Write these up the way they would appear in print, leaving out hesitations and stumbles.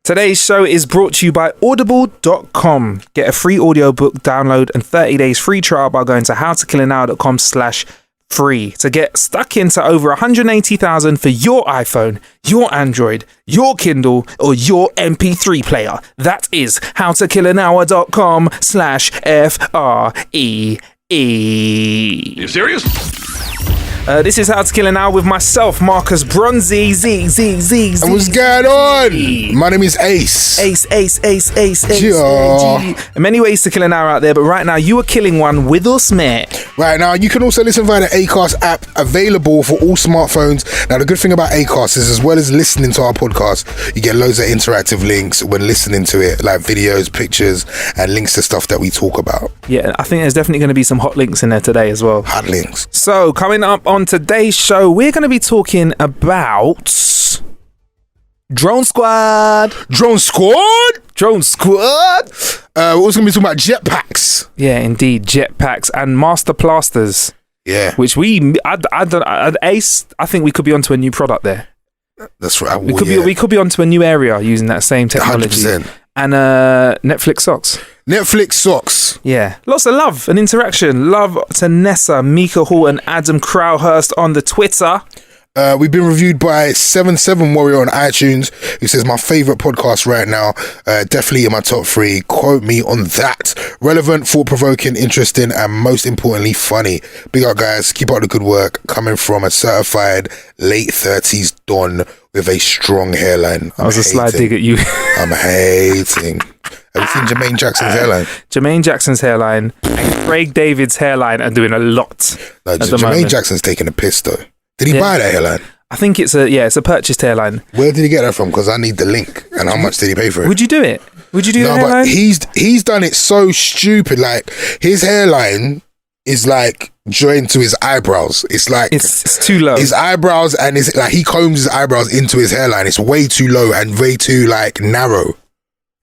Today's show is brought to you by audible.com. Get a free audiobook download and 30 days free trial by going to howtokillanhour.com/free to get stuck into over 180,000 for your iPhone, your Android, your Kindle, or your MP3 player. That is howtokillanhour.com/FREE. You serious? This is How to Kill an Hour with myself, Marcus Bronzy. And what's going on? My name is Ace. Ace. Yeah. Many ways to kill an hour out there, but right now you are killing one with us, mate. Right now, you can also listen via the Acast app, available for all smartphones. Now, the good thing about Acast is, as well as listening to our podcast, you get loads of interactive links when listening to it, like videos, pictures, and links to stuff that we talk about. Yeah, I think there's definitely going to be some hot links in there today as well. Hot links. So, coming up on today's show, we're going to be talking about Drone Squad. We're also going to be talking about jetpacks. Yeah, indeed, jetpacks and master plasters. Yeah. Which Ace, I think we could be onto a new product there. That's right. We could be onto a new area using that same technology. 100%. And Netflix socks. Yeah. Lots of love and interaction. Love to Nessa, Mika Hall, and Adam Crowhurst on the Twitter. We've been reviewed by 77 Warrior on iTunes, who says my favourite podcast right now. Definitely in my top 3. Quote me on that. Relevant, thought-provoking, interesting, and most importantly, funny. Big up, guys. Keep up the good work. Coming from a certified late 30s Don with a strong hairline. That was a sly dig at you. I'm hating. Have you seen Jermaine Jackson's hairline? Jermaine Jackson's hairline and Craig David's hairline are doing a lot. No, Jermaine Jackson's taking a piss though. Did he buy that hairline? I think it's a purchased hairline. Where did he get that from? Because I need the link. And how much did he pay for it? Would you do it? Would you do the hairline? No, but he's done it so stupid. Like, his hairline is like joined to his eyebrows. It's like it's too low. His eyebrows, and it's like he combs his eyebrows into his hairline. It's way too low and way too like narrow.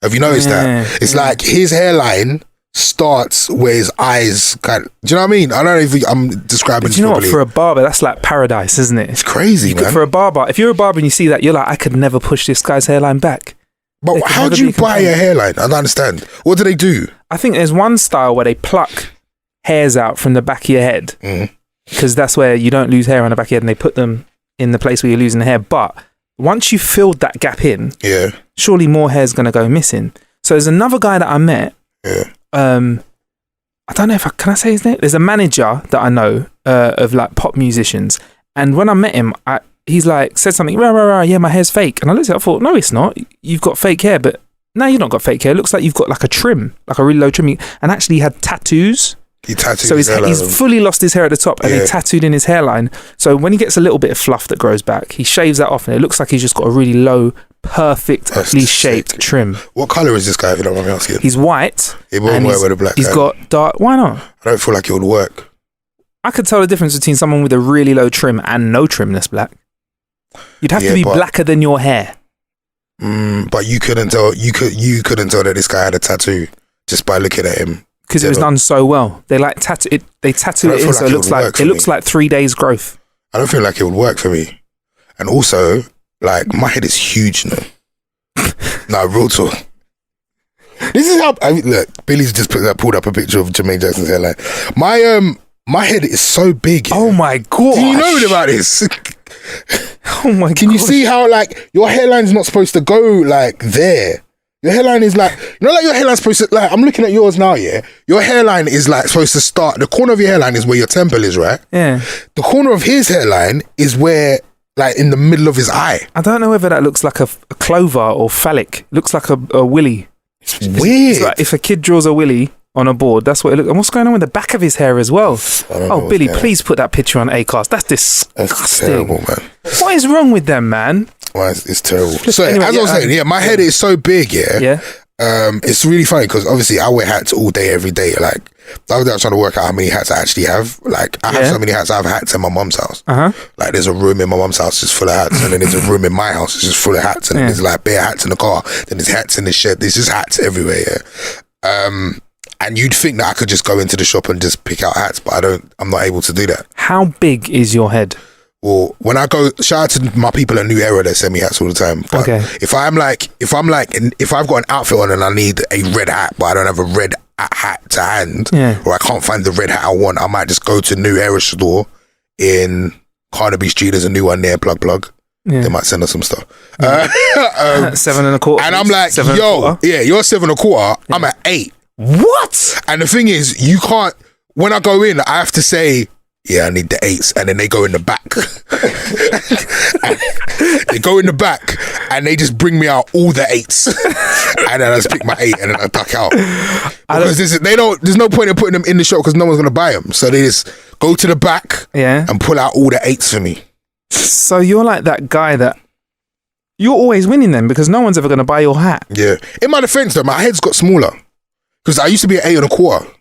Have you noticed that? It's like his hairline starts where his eyes kind of, do you know what I mean? I don't know if I'm describing this properly. What, for a barber, that's like paradise, isn't it? It's crazy, man. For a barber, if you're a barber and you see that, you're like, I could never push this guy's hairline back. But how do you buy a hairline? I don't understand. What do they do? I think there's one style where they pluck hairs out from the back of your head, because that's where you don't lose hair on the back of your head, and they put them in the place where you're losing the hair. But once you filled that gap in, surely more hair's going to go missing. So there's another guy that I met. I don't know can I say his name? There's a manager that I know of like pop musicians, and when I met him, he's like said something, yeah, my hair's fake, and I looked at it, I thought, no, it's not. You've got fake hair. But no, you've not got fake hair. It looks like you've got like a trim, like a really low trim, and actually he had tattoos. He tattooed so he's fully lost his hair at the top, and he tattooed in his hairline. So when he gets a little bit of fluff that grows back, he shaves that off, and it looks like he's just got a really low, perfectly shaped trim. What colour is this guy, if you don't mind me asking? He's white. He won't work with a black guy. He's got dark. Why not? I don't feel like it would work. I could tell the difference between someone with a really low trim and no trim that's black. You'd have to be blacker than your hair. But you couldn't tell. You couldn't tell that this guy had a tattoo just by looking at him. Because it was done so well. They like tattoo it. They tattoo it in, so it looks like 3 days growth. I don't feel like it would work for me. And also, like, my head is huge now. Nah, real talk. This is how look. Billy's just pulled up a picture of Jermaine Jackson's hairline. My head is so big. Oh my god! Do you know about this? Oh my god! Can you see how like your hairline's not supposed to go like there? Your hairline is like, you know, like your hairline's supposed to, like, I'm looking at yours now, yeah? Your hairline is like supposed to start, the corner of your hairline is where your temple is, right? Yeah. The corner of his hairline is where, like, in the middle of his eye. I don't know whether that looks like a clover or phallic. It looks like a willy. It's weird. It's like if a kid draws a willy on a board, that's what it looks. And what's going on with the back of his hair as well? Oh, Billy, please put that picture on Acast. That's disgusting. That's terrible, man. What is wrong with them, man? Well, it's terrible. So anyway, as I was saying, my head is so big, yeah. It's really funny because obviously I wear hats all day, every day. Like, the other day I was trying to work out how many hats I actually have. Like, I have so many hats. I have hats in my mum's house. Like, there's a room in my mum's house just full of hats, and then there's a room in my house that's just full of hats, and then there's like bare hats in the car. Then there's hats in the shed. There's just hats everywhere. And you'd think that I could just go into the shop and just pick out hats, but I'm not able to do that. How big is your head? Well, when I go, shout out to my people at New Era that send me hats all the time. But if I've got an outfit on and I need a red hat, but I don't have a red hat to hand, or I can't find the red hat I want, I might just go to New Era store in Carnaby Street. There's a new one there, plug. Yeah. They might send us some stuff. 7.25. And I'm like, yo, you're 7.25. Yeah. I'm at 8. What? And the thing is, you can't, when I go in, I have to say, I need the 8s, and then they go in the back. They go in the back, and they just bring me out all the 8s, and then I just pick my 8, and then I duck out. Because there's no point in putting them in the shop because no one's gonna buy them. So they just go to the back, and pull out all the 8s for me. So you're like that guy that you're always winning them because no one's ever gonna buy your hat. Yeah. In my defense, though, my head's got smaller because I used to be at 8.25.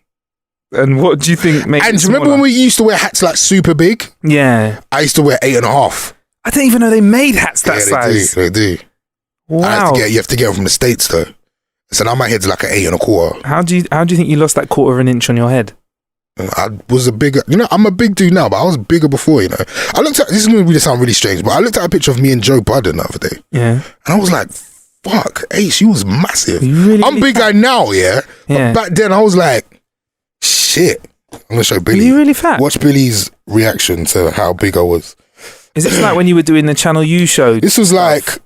And what do you think makes And do you remember when we used to wear hats like super big? Yeah. I used to wear 8.5. I didn't even know they made hats that size. They do. Wow. You have to get them from the States though. So now my head's like an 8.25. How do you think you lost that 1/4 inch on your head? I was a bigger, I'm a big dude now, but I was bigger before, I looked at, this is going to sound really strange, but I looked at a picture of me and Joe Budden the other day. Yeah. And I was like, fuck, Ace, you was massive. Really, I'm big guy now, yeah? But back then I was like, shit. I'm going to show Billy. Are you really fat? Watch Billy's reaction to how big I was. Is this like when you were doing the Channel U show? This was like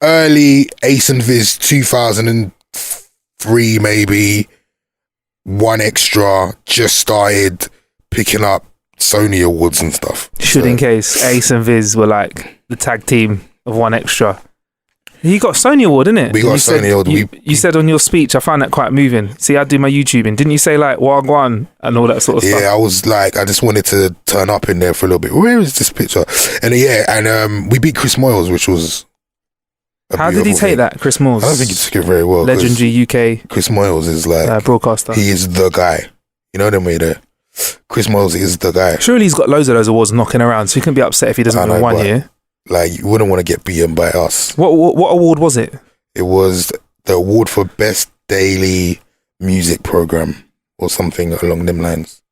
early Ace and Viz 2003 maybe. One Extra, just started picking up Sony awards and stuff. In case Ace and Viz were like the tag team of One Extra. You got a Sony award, didn't it? We got a Sony award. You said on your speech, I found that quite moving. See, I do my YouTubing. Didn't you say like Wagwan and all that sort of stuff? Yeah, I was like, I just wanted to turn up in there for a little bit. Where is this picture? And we beat Chris Moyles, which was... How did he take that, Chris Moyles? I don't think he took it very well. Legendary UK... Chris Moyles is like... broadcaster. He is the guy. You know what I mean? Chris Moyles is the guy. Surely he's got loads of those awards knocking around, so he couldn't be upset if he doesn't win one year. Like, you wouldn't want to get beaten by us. What award was it? It was the award for Best Daily Music Program or something along them lines.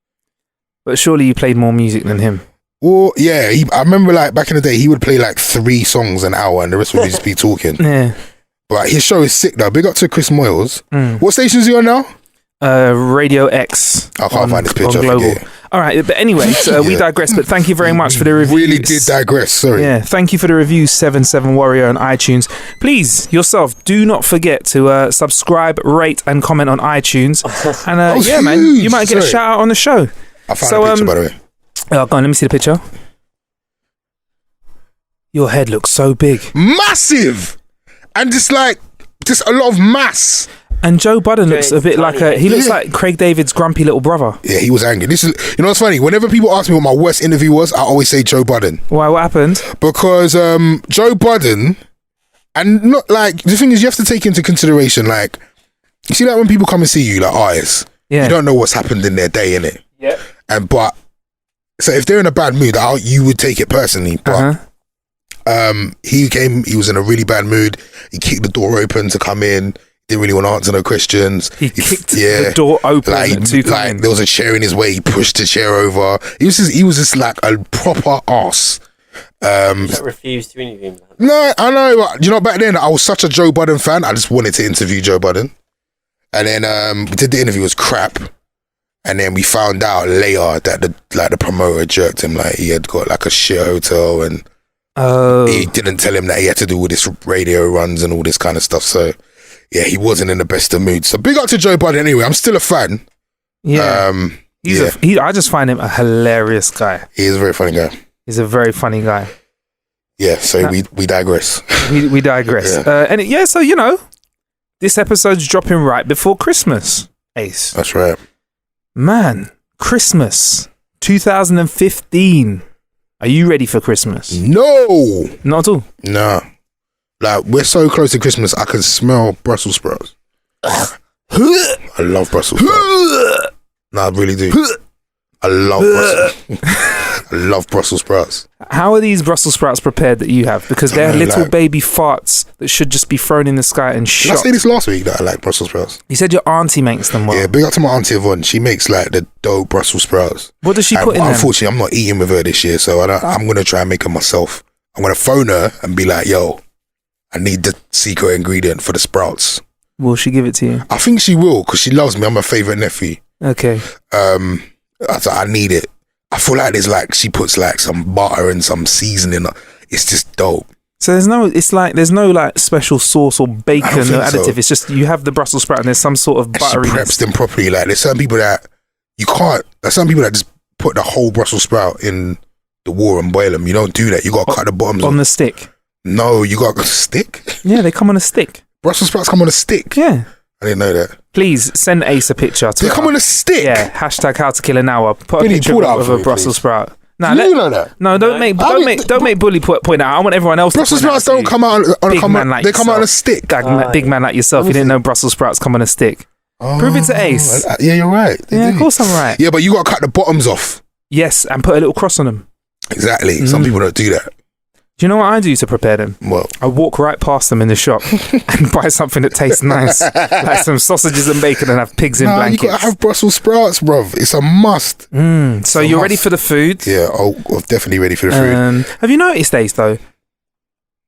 But surely you played more music than him. Well, yeah, I remember like back in the day, he would play like 3 songs an hour and the rest would just be talking. Yeah. But his show is sick though. Big up to Chris Moyles. What station is he on now? Radio X. I can't find this picture. All right, but anyway, we digress. But thank you very much for the reviews. Really did digress. Sorry. Yeah, thank you for the reviews, 77 Warrior on iTunes. Please yourself, do not forget to subscribe, rate, and comment on iTunes. And man, you might get a shout out on the show. I found a picture by the way. Go on, let me see the picture. Your head looks so big, massive, and just a lot of mass. And Joe Budden looks a bit like he looks like Craig David's grumpy little brother. Yeah, he was angry. This is, what's funny? Whenever people ask me what my worst interview was, I always say Joe Budden. Why? What happened? Because Joe Budden, and not like the thing is, you have to take into consideration like, you see that when people come and see you like artists, you don't know what's happened in their day, innit? Yeah. So if they're in a bad mood, you would take it personally. But he was in a really bad mood. He kicked the door open to come in. Didn't really want to answer no questions. He kicked the door open to come in. There was a chair in his way. He pushed the chair over. He was just like a proper arse. Refused to interview him. No, I know. But, back then I was such a Joe Budden fan. I just wanted to interview Joe Budden. And then we did the interview. It was crap. And then we found out later that the promoter jerked him. Like he had got like a shit hotel and he didn't tell him that he had to do all this radio runs and all this kind of stuff. So yeah, he wasn't in the best of moods. So big up to Joe Budden anyway. I'm still a fan. Yeah. I just find him a hilarious guy. He is a very funny guy. He's a very funny guy. Yeah, so we digress. We digress. Yeah. So this episode's dropping right before Christmas, Ace. That's right. Man, Christmas 2015. Are you ready for Christmas? No. Not at all? No. Like, we're so close to Christmas, I can smell Brussels sprouts. I love Brussels sprouts. No, I really do. I love Brussels. I love Brussels sprouts. How are these Brussels sprouts prepared that you have? Because they're little baby farts that should just be thrown in the sky and shot. Did I say this last week that I like Brussels sprouts? You said your auntie makes them well. Yeah, big up to my auntie Yvonne. She makes like the dope Brussels sprouts. What does she put in them? Unfortunately, I'm not eating with her this year, so I'm going to try and make them myself. I'm going to phone her and be like, yo, I need the secret ingredient for the sprouts. Will she give it to you? I think she will, because she loves me. I'm her favourite nephew. Okay. I need it. I feel like she puts like some butter and some seasoning. It's just dope. So there's no like special sauce or bacon or additive. So. It's just you have the Brussels sprout and there's some sort of butteriness. She preps them properly. Like there's some people that you can't. There's some people that just put the whole Brussels sprout in the water and boil them. You don't do that. You got to cut the bottoms on the stick. No, you got a stick. Yeah, they come on a stick. Brussels sprouts come on a stick. Yeah. I didn't know that. Please send Ace a picture. They come on a stick. Yeah. Hashtag how to kill an hour. Put a picture of a Brussels sprout. No, you know that. No, don't make Bully point out. I want everyone else. Brussels sprouts don't come out on a like they come out on a stick. Big man like yourself. You didn't know Brussels sprouts come on a stick. Prove it to Ace. Yeah, you're right. Of course I'm right. Yeah, but you got to cut the bottoms off. Yes, and put a little cross on them. Exactly. Some people don't do that. Do you know what I do to prepare them? Well, I walk right past them in the shop and buy something that tastes nice, like some sausages and bacon, and have pigs in blankets. You gotta have Brussels sprouts, bruv. It's a must. So you're ready for the food? Yeah, I'm definitely ready for the food. Have you noticed, Ace, though?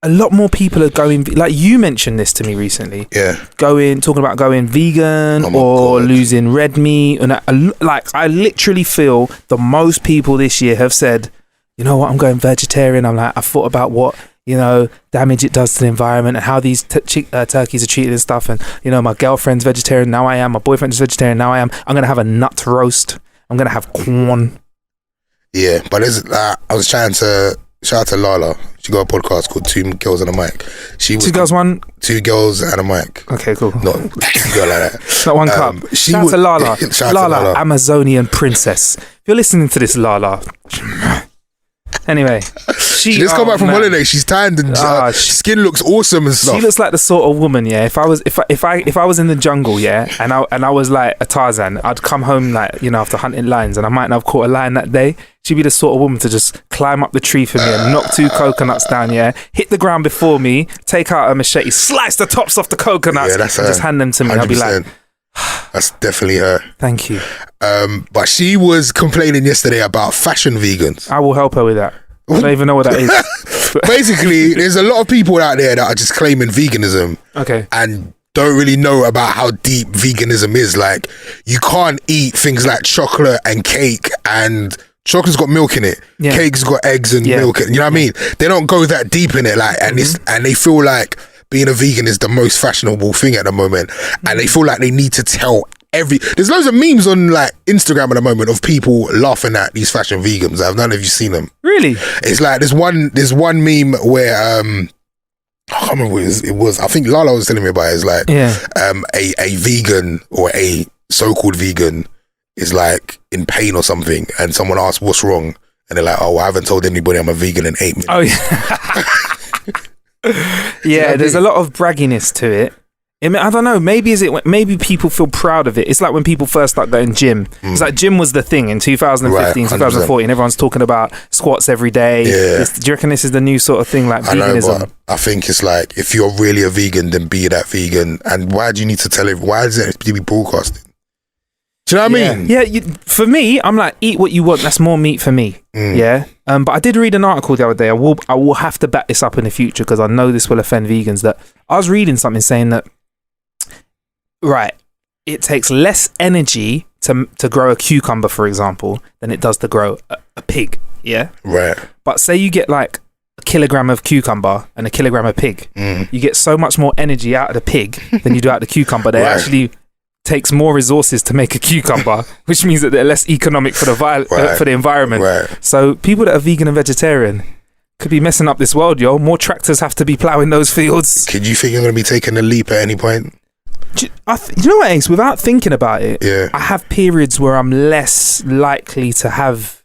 A lot more people are going, like you mentioned this to me recently. Yeah. Talking about going vegan or losing red meat. And I literally feel the most people this year have said, you know what, I'm going vegetarian. I thought about what, damage it does to the environment and how these turkeys are treated and stuff. And, my girlfriend's vegetarian, now I am. My boyfriend's vegetarian, now I am. I'm going to have a nut roast. I'm going to have corn. Yeah, but I was trying to, shout out to Lala. She got a podcast called Two Girls and a Mic. Two girls and a mic. Okay, cool. Not two girls like that. Not one cup. Shout out to Lala. Lala, Amazonian princess. If you're listening to this, Lala... Anyway, she just come back from holiday. She's tanned and her skin looks awesome and stuff. She looks like the sort of woman, yeah. If I was in the jungle, yeah, and I was like a Tarzan, I'd come home like after hunting lions, and I might not have caught a lion that day. She'd be the sort of woman to just climb up the tree for me and knock 2 coconuts down, yeah, hit the ground before me, take out a machete, slice the tops off the coconuts, and just hand them to me. 100%. I'll be like. That's definitely her. Thank you. But she was complaining yesterday about fashion vegans. I will help her with that. I don't even know what that is. Basically, there's a lot of people out there that are just claiming veganism. Okay. And don't really know about how deep veganism is. Like, you can't eat things like chocolate and cake, and chocolate's got milk in it. Yeah. Cake's got eggs and milk. You know what I mean? They don't go that deep in it. Like, and they feel like being a vegan is the most fashionable thing at the moment, and they feel like they need to tell there's loads of memes on like Instagram at the moment of people laughing at these fashion vegans. I don't know if you've seen them. Really? It's like there's one meme where I can't remember what it was. I think Lala was telling me about it. It's like a vegan or a so-called vegan is like in pain or something, and someone asks what's wrong, and they're like, I haven't told anybody I'm a vegan in 8 minutes. Oh yeah. Yeah, there's a lot of bragginess to it. I don't know. Maybe people feel proud of it. It's like when people first start going gym. It's like gym was the thing in 2015, right, 2014. Everyone's talking about squats every day. Yeah. Do you reckon this is the new sort of thing, like veganism? I know, but I think it's like, if you're really a vegan, then be that vegan. And why do you need to tell it? Why does it have to be broadcasted? Do you know what I mean? Yeah, for me, I'm like, eat what you want. That's more meat for me. Yeah. But I did read an article the other day. I will have to back this up in the future because I know this will offend vegans. That I was reading something saying that, right, it takes less energy to grow a cucumber, for example, than it does to grow a pig. Yeah. Right. But say you get like a kilogram of cucumber and a kilogram of pig, you get so much more energy out of the pig than you do out of the cucumber. They actually takes more resources to make a cucumber, which means that they're less economic for the environment. Right. So people that are vegan and vegetarian could be messing up this world, yo. More tractors have to be ploughing those fields. Could you think you're going to be taking a leap at any point? You know what, Ace? Without thinking about it, I have periods where I'm less likely to have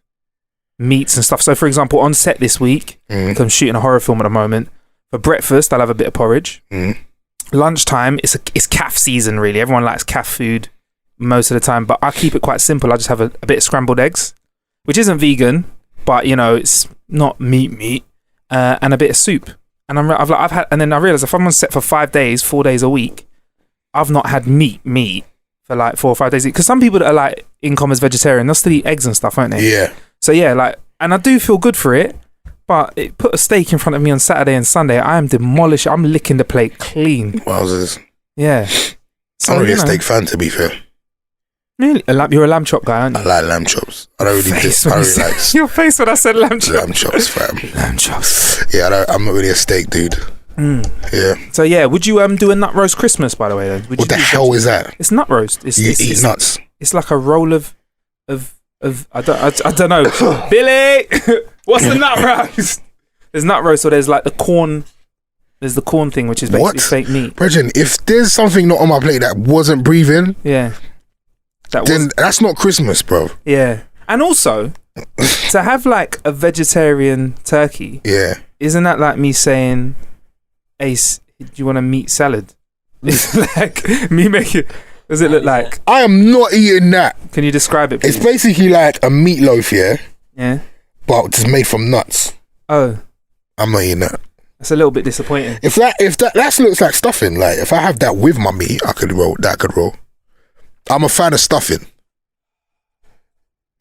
meats and stuff. So, for example, on set this week, because I'm shooting a horror film at the moment, for breakfast, I'll have a bit of porridge. Lunchtime, it's calf season, really. Everyone likes calf food most of the time, but I keep it quite simple. I just have a bit of scrambled eggs, which isn't vegan, but you know, it's not meat, and a bit of soup. And I've had, and then I realized if I'm on set for 5 days, 4 days a week, I've not had meat for like 4 or 5 days. Because some people that are like in commas vegetarian, they'll still eat eggs and stuff, won't they? Yeah. So yeah, like, and I do feel good for it. But it put a steak in front of me on Saturday and Sunday. I am demolishing. I'm licking the plate clean. Wowzers. Yeah. So, I'm not really a steak fan, to be fair. Really? You're a lamb chop guy, aren't you? I like lamb chops. I don't really like your face when I said lamb chops. Lamb chops, fam. Lamb chops. Yeah, I'm not really a steak dude. Yeah. So yeah, would you do a nut roast Christmas, by the way? Then? What the hell is that? It's nut roast. You eat nuts. It's like a roll of I don't know. Billy, what's the nut roast? There's nut roast, or there's like the corn. There's the corn thing, which is basically fake meat. Brethren, if there's something not on my plate that wasn't breathing, then that's not Christmas, bro. Yeah, and also to have like a vegetarian turkey. Yeah, isn't that like me saying, "Ace, do you want a meat salad?" It's like me making. Does it look like? I am not eating that. Can you describe it, please? It's basically like a meatloaf, yeah? Yeah. But it's made from nuts. Oh. I'm not eating that. That's a little bit disappointing. If that looks like stuffing, like if I have that with my meat, I could roll. I'm a fan of stuffing.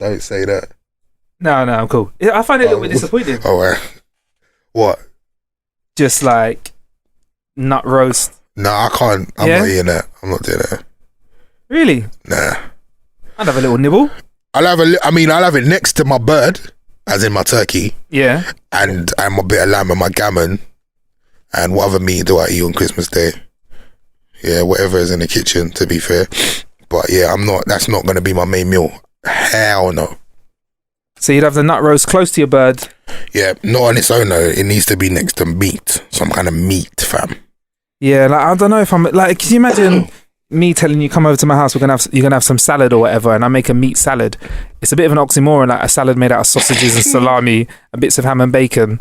Don't say that. No, I'm cool. I find it a little bit disappointing. Oh, what? Just like nut roast. No, I can't. I'm not eating that. I'm not doing that. Really? Nah. I'd have a little nibble. I'll have it next to my bird, as in my turkey. Yeah. And my bit of lamb and my gammon. And what other meat do I eat on Christmas Day? Yeah, whatever is in the kitchen, to be fair. But yeah, that's not going to be my main meal. Hell no. So you'd have the nut roast close to your bird? Yeah, not on its own though. It needs to be next to meat. Some kind of meat, fam. Yeah, like I don't know if I'm like. Can you imagine me telling you come over to my house? You're gonna have some salad or whatever, and I make a meat salad. It's a bit of an oxymoron, like a salad made out of sausages and salami and bits of ham and bacon.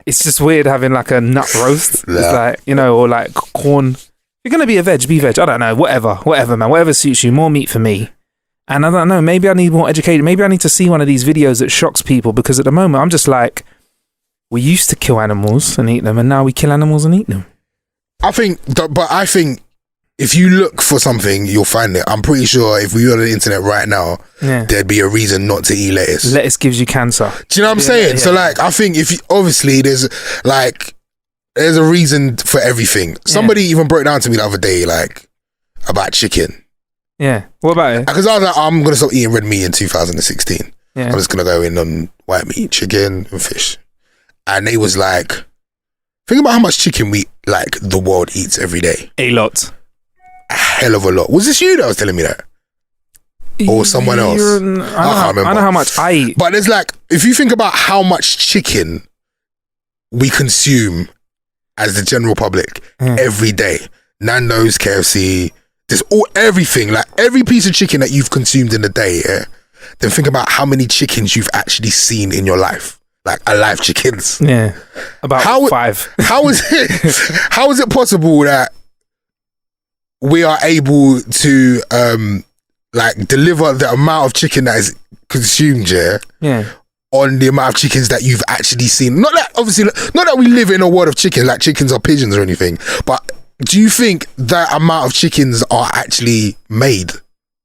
It's just weird having like a nut roast. Yeah. It's like, you know, or like corn. If you're gonna be a veg, be veg. I don't know, whatever, man, whatever suits you. More meat for me. And I don't know. Maybe I need more educated. Maybe I need to see one of these videos that shocks people, because at the moment I'm just like, we used to kill animals and eat them, and now we kill animals and eat them. I think if you look for something, you'll find it. I'm pretty sure if we were on the internet right now, there'd be a reason not to eat lettuce. Lettuce gives you cancer. Do you know what I'm saying? Yeah. So like, I think obviously there's a reason for everything. Somebody even broke down to me the other day, like, about chicken. Yeah. What about it? Because I was like, I'm going to stop eating red meat in 2016. Yeah. I'm just going to go in on white meat, chicken and fish. And they was like, think about how much chicken the world eats every day. A lot. A hell of a lot. Was this you that was telling me that? Or someone else? I can't remember. I know how much I eat. But there's like, if you think about how much chicken we consume as the general public every day, Nando's, KFC, there's everything, like every piece of chicken that you've consumed in a day, then think about how many chickens you've actually seen in your life. Like alive chickens. Yeah. About 5. How is it possible that we are able to deliver the amount of chicken that is consumed on the amount of chickens that you've actually seen? Not that we live in a world of chickens, like chickens or pigeons or anything, but do you think that amount of chickens are actually made?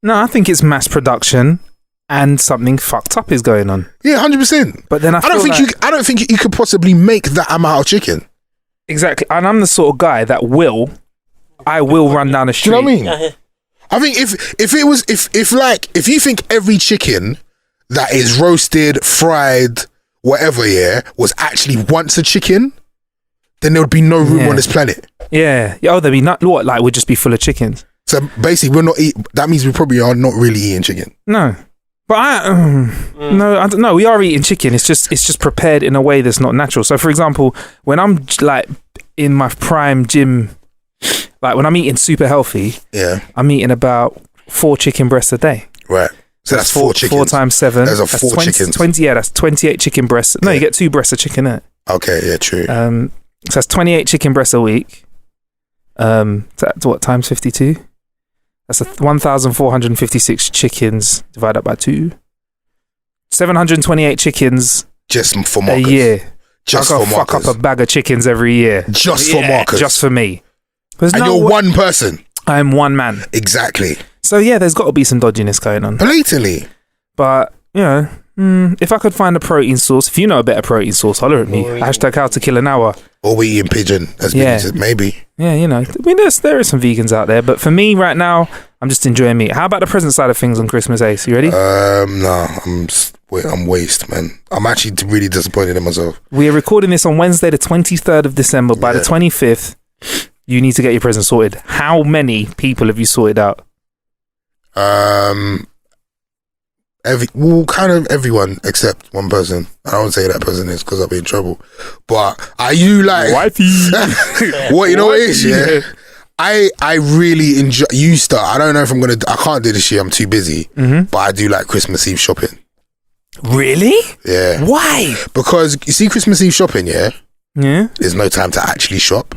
No, I think it's mass production. And something fucked up is going on. Yeah, 100%. But then I don't think you could possibly make that amount of chicken. Exactly. And I'm the sort of guy that I will run down the street. Do you know what I mean? I think if you think every chicken that is roasted, fried, whatever, was actually once a chicken, then there would be no room on this planet. Yeah. Oh, there'd be we'd just be full of chickens. So basically, that means we probably are not really eating chicken. No. But no, we are eating chicken. It's just prepared in a way that's not natural. So, for example, when I'm like in my prime gym, like when I'm eating super healthy, I'm eating about 4 chicken breasts a day. Right. So that's 4 chickens. 4 times 7. That's 4 chickens. 20. Yeah, that's 28 chicken breasts. No, you get 2 breasts of chicken in it. Okay. Yeah. True. So that's 28 chicken breasts a week. That's what, times 52? That's 1,456 chickens divided by 2. 728 chickens Just for Marcus. A year. Just I for gotta fuck Marcus. up a bag of chickens every year. Just for Marcus. Just for me. And you're one person. I'm one man. Exactly. So yeah, there's got to be some dodginess going on. Blatantly. But, you know, if I could find a protein source, if you know a better protein source, holler at me. Hashtag how to kill an hour. Or we eating pigeon, as maybe. Yeah, you know, I mean, there is some vegans out there, but for me right now, I'm just enjoying meat. How about the present side of things on Christmas, Ace? You ready? No, I'm waste, man. I'm actually really disappointed in myself. We are recording this on Wednesday, the 23rd of December. By the 25th, you need to get your present sorted. How many people have you sorted out? Kind of everyone except one person. I don't say that person is because I'll be in trouble. But are you like wifey? What you know what it is? Yeah. I really enjoy. I don't know if I can't do this year. I'm too busy. But I do like Christmas Eve shopping. Really? Yeah. Why? Because you see, Christmas Eve shopping. Yeah. There's no time to actually shop.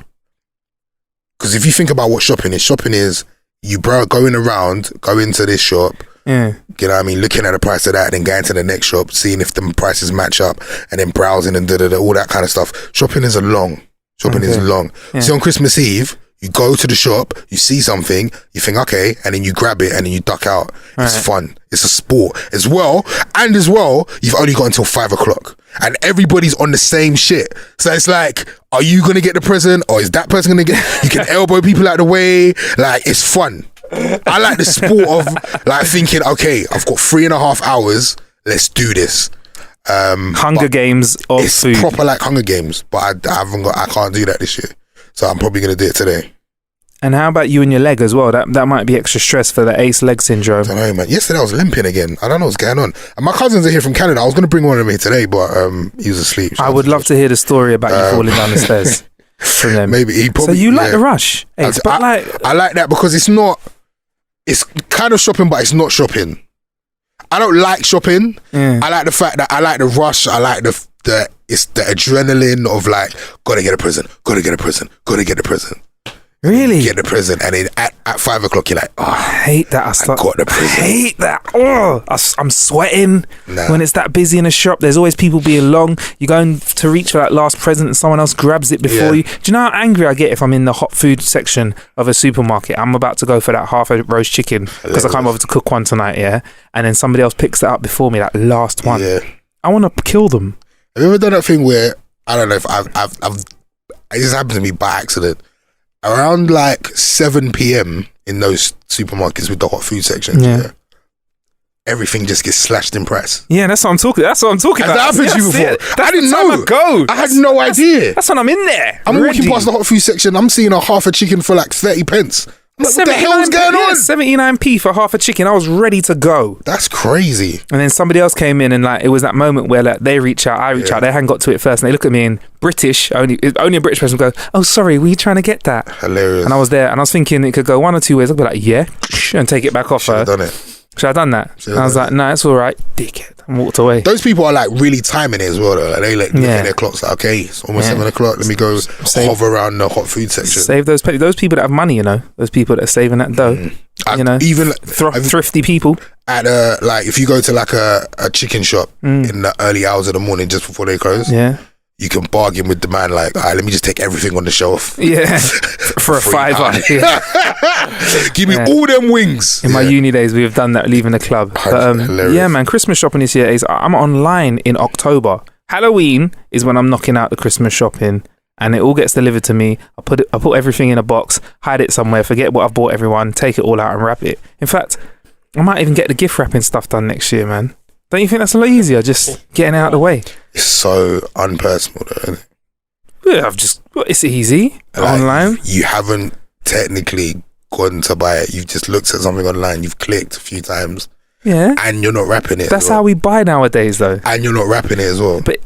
Because if you think about what shopping is you going around, go into this shop. Yeah. You know what I mean? Looking at the price of that and then going to the next shop, seeing if the prices match up and then browsing and all that kind of stuff. Shopping is long. Yeah. See, on Christmas Eve, you go to the shop, you see something, you think, okay, and then you grab it and then you duck out. It's fun. It's a sport as well. And as well, you've only got until 5 o'clock and everybody's on the same shit. So it's like, are you going to get the present or is that person going to get, you can elbow people out the way. Like, it's fun. I like the sport of like thinking, okay, I've got 3.5 hours, let's do this. Hunger Games of it's food. Proper like Hunger Games, but I can't do that this year. So I'm probably gonna do it today. And how about you and your leg as well? That might be extra stress for the Ace leg syndrome. I don't know, man. Yesterday I was limping again. I don't know what's going on. And my cousins are here from Canada. I was gonna bring one of them here today, but he was asleep. So I would love to hear the story about you falling down the stairs from them. Maybe he probably. So you like the rush, Ace, but I like that because it's not. It's kind of shopping, but it's not shopping. I don't like shopping. I like the fact that I like the rush. I like it's the adrenaline of like, gotta get a present. Really? Get the present, and then at 5 o'clock you're like, oh, I hate that. I got the present. I hate that. Oh, I'm sweating when it's that busy in a shop. There's always people being long. You're going to reach for that last present and someone else grabs it before you. Do you know how angry I get if I'm in the hot food section of a supermarket? I'm about to go for that half a roast chicken because I can't bother to cook one tonight, and then somebody else picks it up before me, that last one. I want to kill them. Have you ever done that thing where, I don't know if I've it just happened to me by accident, around like 7 p.m. in those supermarkets with the hot food section, everything just gets slashed in price. Yeah, that's what I'm talking about. Has that happened to you before? I didn't know. I had no idea. That's when I'm in there. I'm walking past the hot food section. I'm seeing a half a chicken for like 30 pence. I'm like, what the hell's going on? 79p for half a chicken. I was ready to go. That's crazy. And then somebody else came in and like it was that moment where like they reach out, I reach out, they hadn't got to it first and they look at me in British, only a British person goes, oh sorry, were you trying to get that? Hilarious. And I was there and I was thinking it could go one or two ways. I'd be like, yeah, and take it back off her. Should have done it. Should I have done that? And I was like, no, it's all right, dickhead. And walked away. Those people are like really timing it as well though. Like, they look at their clocks like, okay, it's almost 7 o'clock, let me go hover around the hot food section. Save those people that have money, you know, those people that are saving that dough. You know, even thrifty people. At like if you go to like a chicken shop in the early hours of the morning just before they close, you can bargain with the man like, all right, let me just take everything on the shelf. Yeah. For a £5. Give me all them wings. In my uni days, we've done that leaving the club. But, yeah, man, Christmas shopping this year is, I'm online in October. Halloween is when I'm knocking out the Christmas shopping and it all gets delivered to me. I put everything in a box, hide it somewhere, forget what I've bought everyone, take it all out and wrap it. In fact, I might even get the gift wrapping stuff done next year, man. Don't you think that's a lot easier, just getting it out of the way? It's so unpersonal though, isn't it? Yeah, it's easy. Like, online. You haven't technically gone to buy it. You've just looked at something online, you've clicked a few times. Yeah. And you're not wrapping it. That's how we buy nowadays though. And you're not wrapping it as well. But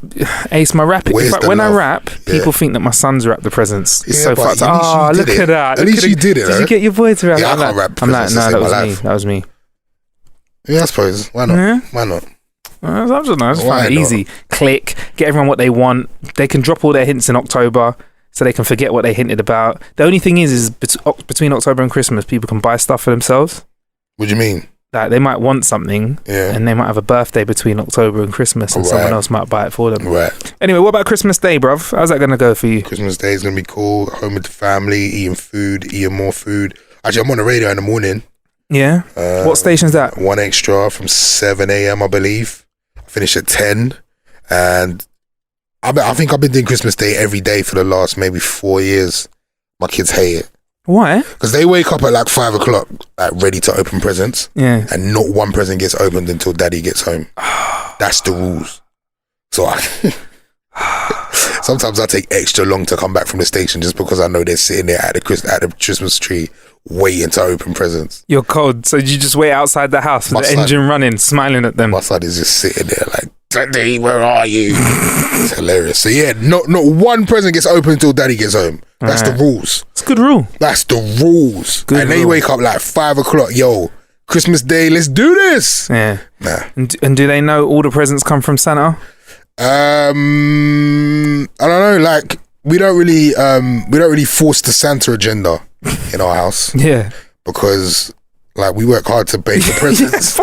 Ace, my wrapping, when I wrap, people think that my son's wrapped the presents. It's so fucked up. Oh, look at that. At least you did it, Did you get your boy to wrap? Yeah, I can't wrap presents. I'm like, no, that was me. Yeah, I suppose. Why not? Yeah. Why not? That's fine. Easy. Click. Get everyone what they want. They can drop all their hints in October so they can forget what they hinted about. The only thing is between October and Christmas, people can buy stuff for themselves. What do you mean? Like, they might want something, and they might have a birthday between October and Christmas, and someone else might buy it for them. Right. Anyway, what about Christmas Day, bruv? How's that going to go for you? Christmas Day is going to be cool. Home with the family, eating more food. Actually, I'm on the radio in the morning. Yeah? What station's that? 1Xtra from 7 a.m, I believe. I finish at 10. And I think I've been doing Christmas Day every day for the last maybe 4 years. My kids hate it. Why? Because they wake up at like 5 o'clock, like ready to open presents. Yeah. And not one present gets opened until daddy gets home. That's the rules. So sometimes I take extra long to come back from the station just because I know they're sitting there at the Christmas tree waiting to open presents. You're cold, so you just wait outside the house with the engine running, smiling at them. My son is just sitting there like, Daddy, where are you? It's hilarious. So yeah, not one present gets opened until daddy gets home. That's the rules. It's a good rule. That's the rules. And they wake up like 5 o'clock. Yo, Christmas Day, let's do this. Yeah. Nah. And do they know all the presents come from Santa? I don't know. Like, we don't really force the Santa agenda in our house. Yeah. Because like we work hard to bake the presents.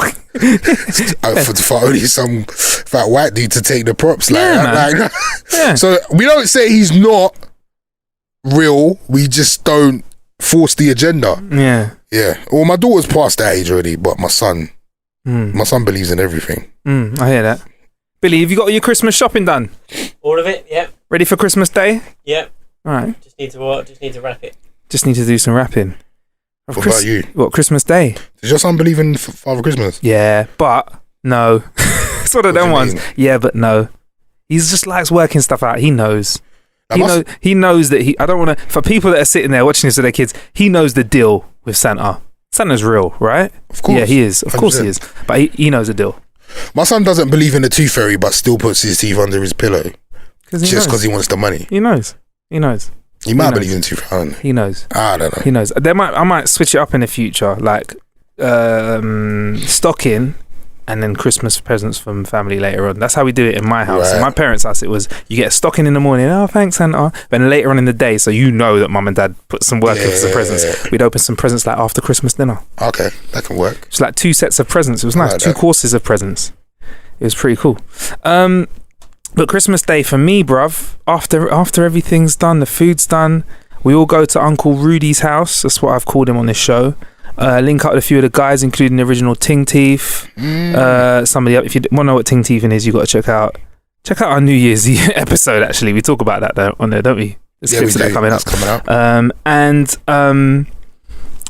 For only some fat white dude to take the props. So we don't say he's not real. We just don't force the agenda. Yeah. Well, my daughter's past that age already, but my son believes in everything. I hear that. Billy, have you got all your Christmas shopping done? All of it, yep. Ready for Christmas Day? Yep. All right. Just need to wrap it. Just need to do some wrapping. What about you? What, Christmas Day? Does your son believe in Father Christmas? Yeah, but no. It's one of them ones. Yeah, but no. He just likes working stuff out. He knows. He knows that I don't want to, for people that are sitting there watching this with their kids, he knows the deal with Santa. Santa's real, right? Of course. Yeah, he is. Of 100%. Course he is. But he knows the deal. My son doesn't believe in the tooth fairy, but still puts his teeth under his pillow. Just because he wants the money. He knows. He might believe in tooth fairy. He knows. I don't know. He knows. I might switch it up in the future, like stocking and then Christmas presents from family later on. That's how we do it in my house. In my parents' house, it was you get a stocking in the morning. Oh, thanks, Santa. But then later on in the day, so you know that mum and dad put some work in for some presents. We'd open some presents like after Christmas dinner. Okay, that can work. It's like 2 sets of presents. It was nice. 2 courses of presents. It was pretty cool. But Christmas Day for me, bruv, after everything's done, the food's done, we all go to Uncle Rudy's house. That's what I've called him on this show. Link up with a few of the guys, including the original Ting Teeth. Somebody, if you want to know what Ting Teeth is, you got to check out our New Year's Eve episode. Actually, we talk about that on there, don't we? The clips that are coming up.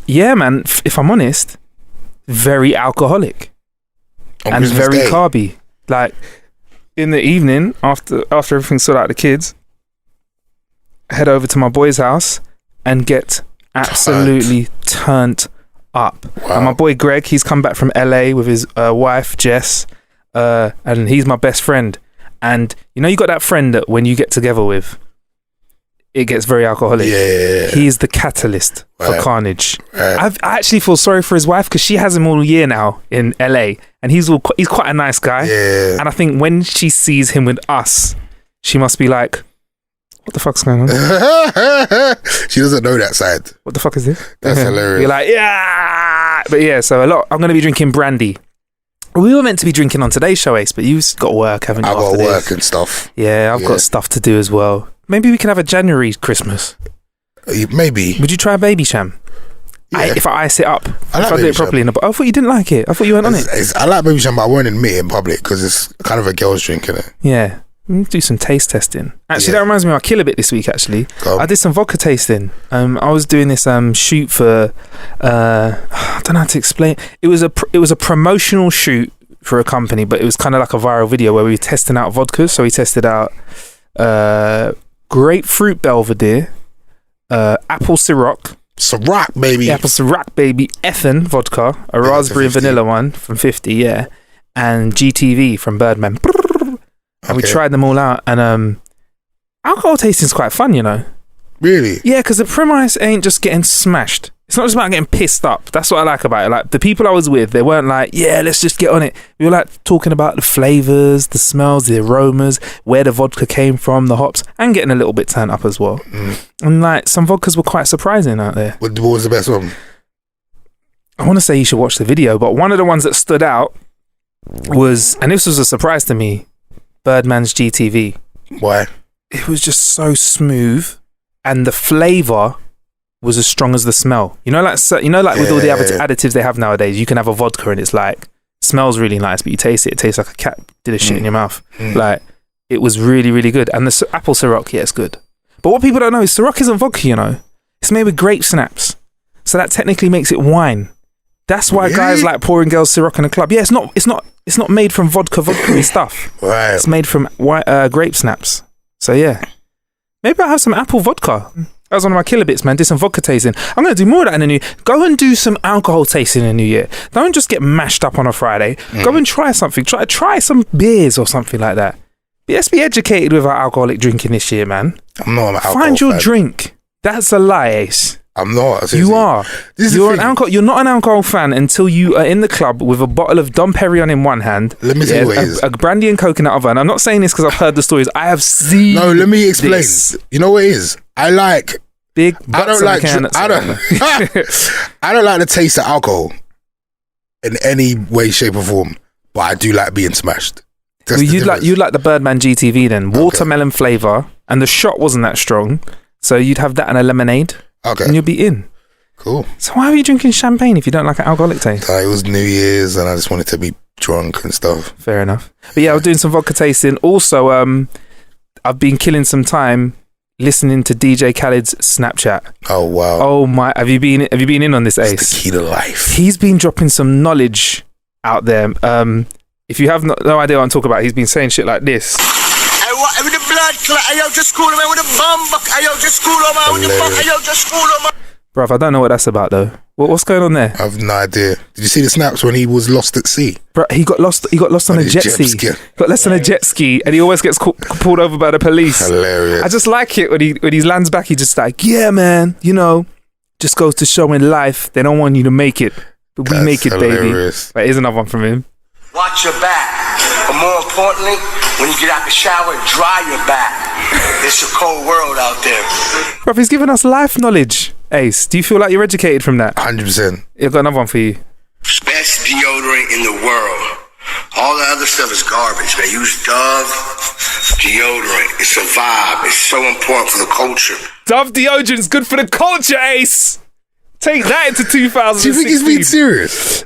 Yeah, man. If I'm honest, very alcoholic and Christmas very Day. Carby. Like in the evening, after everything's sorted out, the kids head over to my boy's house and get absolutely turned up. Wow. And my boy Greg, he's come back from LA with his wife Jess, and he's my best friend. And you know, you got that friend that when you get together with, it gets very alcoholic. Yeah. He's the catalyst for carnage. I actually feel sorry for his wife because she has him all year now in LA, and he's quite a nice guy. Yeah. And I think when she sees him with us, she must be like, what the fuck's going on? She doesn't know that side. What the fuck is this? That's hilarious. You're like, yeah. But yeah, so I'm going to be drinking brandy. We were meant to be drinking on today's show, Ace, but you've got work, haven't you? I've got work and stuff. Yeah, I've got stuff to do as well. Maybe we can have a January Christmas. Maybe. Would you try a baby sham? Yeah. If I ice it up, I like if I do it properly. I thought you didn't like it. I thought you weren't on it. I like baby sham, but I won't admit it in public because it's kind of a girl's drink, isn't it? Yeah. Do some taste testing. Actually, that reminds me, I'll kill a bit this week, actually. I did some vodka tasting. I was doing this shoot for, I don't know how to explain. It was a promotional shoot for a company, but it was kind of like a viral video where we were testing out vodkas. So we tested out grapefruit Belvedere, apple Ciroc, baby, apple Ciroc, baby, Ethan vodka, a raspberry and vanilla one from 50, yeah, and GTV from Birdman. And we tried them all out, and alcohol tasting's quite fun, you know. Really? Yeah, because the premise ain't just getting smashed. It's not just about getting pissed up. That's what I like about it. Like, the people I was with, they weren't like, yeah, let's just get on it. We were like talking about the flavours, the smells, the aromas, where the vodka came from, the hops, and getting a little bit turned up as well. And like, some vodkas were quite surprising out there. What was the best one? I want to say you should watch the video, but one of the ones that stood out was, and this was a surprise to me, Birdman's GTV. Why? It was just so smooth, and the flavour was as strong as the smell. You know, like with all the additives they have nowadays, you can have a vodka and it's like, smells really nice, but you taste it, it tastes like a cat did a shit in your mouth. Like, it was really, really good. And the apple Ciroc, yeah, it's good. But what people don't know is Ciroc isn't vodka, you know. It's made with grape snaps. So that technically makes it wine. That's why guys like pouring girls Ciroc in the club. Yeah, it's not made from vodka-y stuff. Right. It's made from grape snaps. So yeah. Maybe I'll have some apple vodka. That was one of my killer bits, man. Did some vodka tasting. I'm going to do more of that in the new year. Go and do some alcohol tasting in the new year. Don't just get mashed up on a Friday. Go and try something. Try some beers or something like that. Let's be educated with our alcoholic drinking this year, man. I'm not an alcohol Find your fan. drink. That's a lie, Ace. I'm not. You are. You're not an alcohol fan until you are in the club with a bottle of Dom Perignon in one hand. Let me tell you what it is. A brandy and coke in the other. And I'm not saying this because I've heard the stories. I have seen. No, let me explain. This. You know what it is? I like big. I don't like the taste of alcohol in any way, shape, or form. But I do like being smashed. Well, you'd like the Birdman GTV then. Watermelon flavour, and the shot wasn't that strong, so you'd have that and a lemonade. Okay. And you'll be in. Cool. So why are you drinking champagne if you don't like an alcoholic taste? It was New Year's and I just wanted to be drunk and stuff. Fair enough. But yeah, I was doing some vodka tasting. Also, I've been killing some time listening to DJ Khaled's Snapchat. Oh wow. Oh my! Have you been in on this, Ace? It's the key to life. He's been dropping some knowledge out there. If you have no idea what I'm talking about, he's been saying shit like this. With the blood clot, ayo, just school him with a bomb buck, ayo, just school him with the buck, ayo, just school him. Bruv, I don't know what that's about though. What's going on there? I have no idea. Did you see the snaps when he was lost at sea? Bruh, he got lost on a jet ski. Got lost on a jet ski, and he always gets pulled over by the police. Hilarious. I just like it when he lands back. He just like, yeah, man. You know, just goes to show in life they don't want you to make it, but we make it, hilarious. baby. Right, here's another one from him. Watch your back, but more importantly, when you get out the shower, dry your back. It's a cold world out there. Bruv, he's giving us life knowledge. Ace, do you feel like you're educated from that? 100%. I've got another one for you. Best deodorant in the world. All the other stuff is garbage, man. Use Dove deodorant. It's a vibe. It's so important for the culture. Dove deodorant's good for the culture, Ace. Take that into 2016. Do you think he's being serious?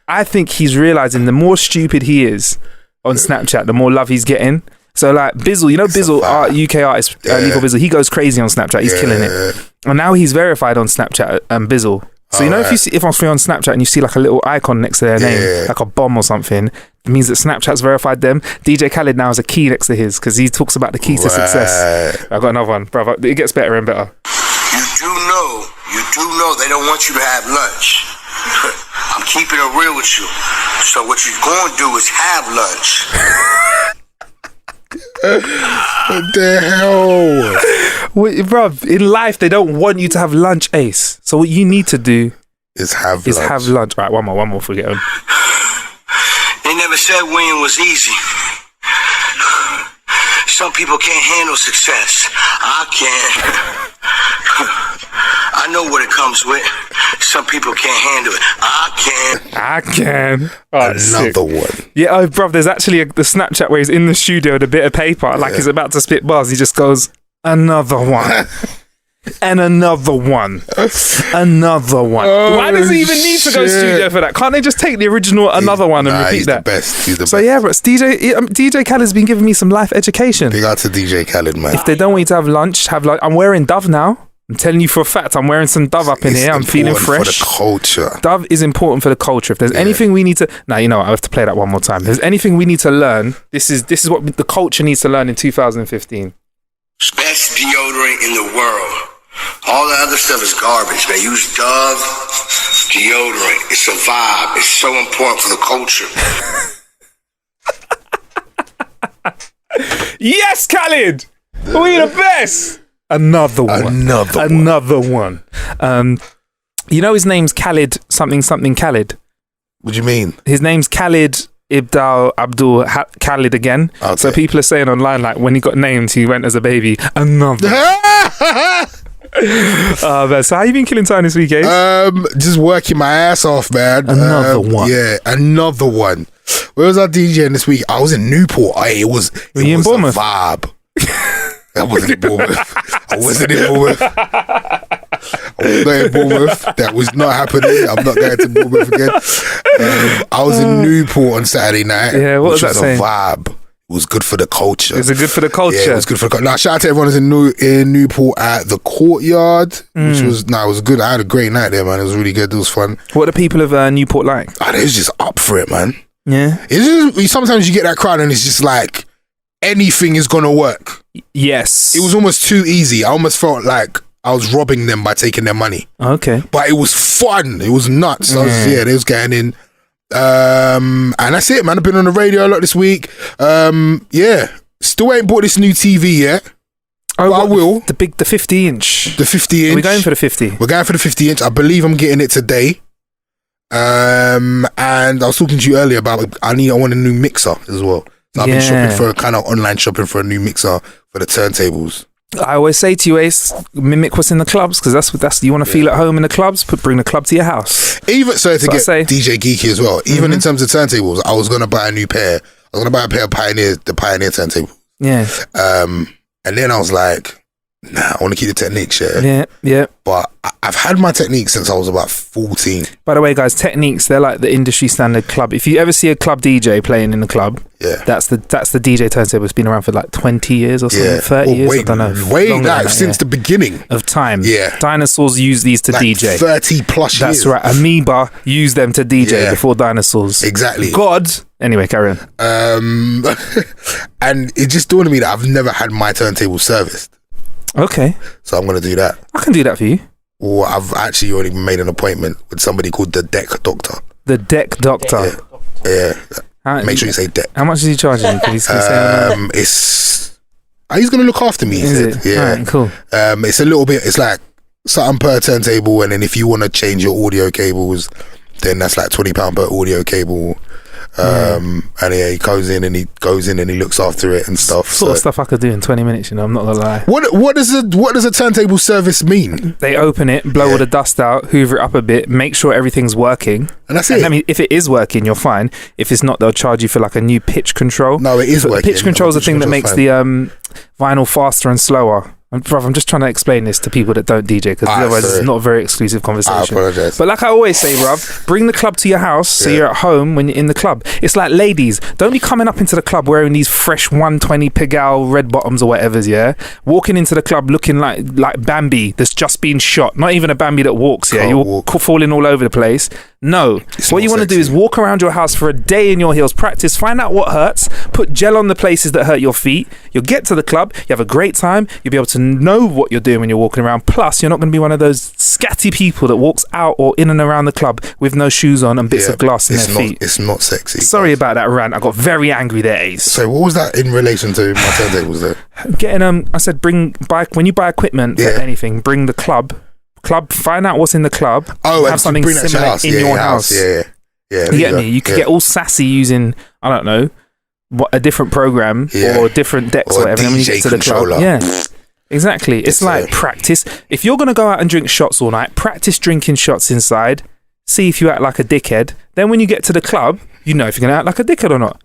I think he's realising the more stupid he is on Snapchat, the more love he's getting. So like Bizzle, you know Bizzle, UK artist, Lethal Bizzle, he goes crazy on Snapchat. He's killing it. And now he's verified on Snapchat, Bizzle. So if I'm free on Snapchat and you see like a little icon next to their name, like a bomb or something, it means that Snapchat's verified them. DJ Khaled now has a key next to his because he talks about the key to success. I've got another one, brother. It gets better and better. You do know they don't want you to have lunch. I'm keeping it real with you. So what you're going to do is have lunch. What the hell? Wait, bruv, in life they don't want you to have lunch, Ace. So what you need to do is have lunch. Right, one more forget him. They never said winning was easy. Some people can't handle success. I can. I know what it comes with. Some people can't handle it. I can. Oh, another one. Yeah, bruv, there's actually the Snapchat where he's in the studio with a bit of paper, like he's about to spit bars. He just goes, another one. And another one. Another one. Why does he even need to go studio for that? Can't they just take the original another one and repeat that? He's the best. So yeah, bro, DJ Khaled's been giving me some life education. Big out to DJ Khaled, man. If they don't want you to have lunch, I'm wearing Dove now. I'm telling you for a fact, I'm wearing some Dove up in here. I'm feeling fresh. For the culture. Dove is important for the culture. If there's anything we need to... Now, you know what? I have to play that one more time. If there's anything we need to learn, this is what the culture needs to learn in 2015. Best deodorant in the world. All the other stuff is garbage, man. Use Dove deodorant. It's a vibe. It's so important for the culture. Yes, Khaled! We the best! Another one. You know his name's Khaled something Khaled. What do you mean? His name's Khaled Abdul Khaled again. Okay. So people are saying online, like when he got named, he went as a baby. Another. Man, so how you been killing time this week, eh? Just working my ass off, man. Another one. Yeah, another one. Where was I DJing this week? I was in Newport. It was in Bournemouth? a vibe. I wasn't in Bournemouth. I was not in Bournemouth. That was not happening. I'm not going to Bournemouth again. I was in Newport on Saturday night. Yeah, what was that saying? A vibe. It was good for the culture. Is it good for the culture? Yeah, it was good for the culture. Now, shout out to everyone who's in Newport at the Courtyard, which was, it was good. I had a great night there, man. It was really good. It was fun. What are the people of Newport like? They was just up for it, man. Yeah. It's just, sometimes you get that crowd and it's just like, anything is going to work. Yes. It was almost too easy. I almost felt like I was robbing them by taking their money. Okay. But it was fun. It was nuts. They was getting in. And that's it, man. I've been on the radio a lot this week. Still ain't bought this new TV yet. Oh, but I will. The 50-inch. The 50-inch. Are we going for the 50? We're going for the 50-inch. I believe I'm getting it today. And I was talking to you earlier about I want a new mixer as well. So I've been shopping for online shopping for a new mixer for the turntables. I always say to you, Ace, mimic what's in the clubs, because that's you want to feel at home in the clubs. Bring the club to your house. Even so, to get DJ geeky as well. Even in terms of turntables, I was gonna buy a new pair. I was gonna buy a pair of the Pioneer turntable. Yeah. And then I was like, nah, I want to keep the Techniques. Yeah. But I've had my Techniques since I was about 14. By the way, guys, Techniques, they're like the industry standard club. If you ever see a club DJ playing in the club, that's the DJ turntable. It's been around for like 20 years or something, 30 years. I don't know. Since the beginning of time. Yeah. Dinosaurs used these to DJ. 30 plus years. That's right. Amoeba used them to DJ before dinosaurs. Exactly. God. Anyway, carry on. And it just dawned on me that I've never had my turntable serviced. Okay. So I'm going to do that. I can do that for you. Or I've actually already made an appointment with somebody called the Deck Doctor. The Deck Doctor? Yeah. Make sure you say Deck. How much is he charging you? He's going to look after me, he said. It? Yeah. Right, cool. It's a little bit, it's like something per turntable, and then if you want to change your audio cables, then that's like £20 per audio cable. And he goes in and he looks after it and stuff. Sort of stuff I could do in 20 minutes, I'm not gonna lie. What does a turntable service mean? They open it, blow all the dust out, hoover it up a bit, make sure everything's working. And that's it. I mean, if it is working, you're fine. If it's not, they'll charge you for like a new pitch control. No, it is working. Pitch control is the thing that makes the vinyl faster and slower. I'm just trying to explain this to people that don't DJ, because otherwise it's not a very exclusive conversation. I apologize. But like I always say, bruv, bring the club to your house so you're at home when you're in the club. It's like, ladies, don't be coming up into the club wearing these fresh 120 Pigalle red bottoms or whatever's, walking into the club looking like Bambi that's just been shot. Not even a Bambi that walks, You're falling all over the place. No. What you want to do is walk around your house for a day in your heels, practice, find out what hurts, put gel on the places that hurt your feet. You'll get to the club, you have a great time, you'll be able to know what you're doing when you're walking around. Plus, you're not going to be one of those scatty people that walks out or in and around the club with no shoes on and bits of glass in their feet. It's not sexy. Sorry about that rant. I got very angry there, Ace. So what was that in relation to my turntables there? Getting I said when you buy equipment for anything, bring the club, find out what's in the club. Oh, have something similar in your house. Yeah. You get me? You could get all sassy using, I don't know, a different program or different decks or whatever. And then when you get to the club, exactly. It's like practice. If you're going to go out and drink shots all night, practice drinking shots inside. See if you act like a dickhead. Then when you get to the club, you know if you're going to act like a dickhead or not.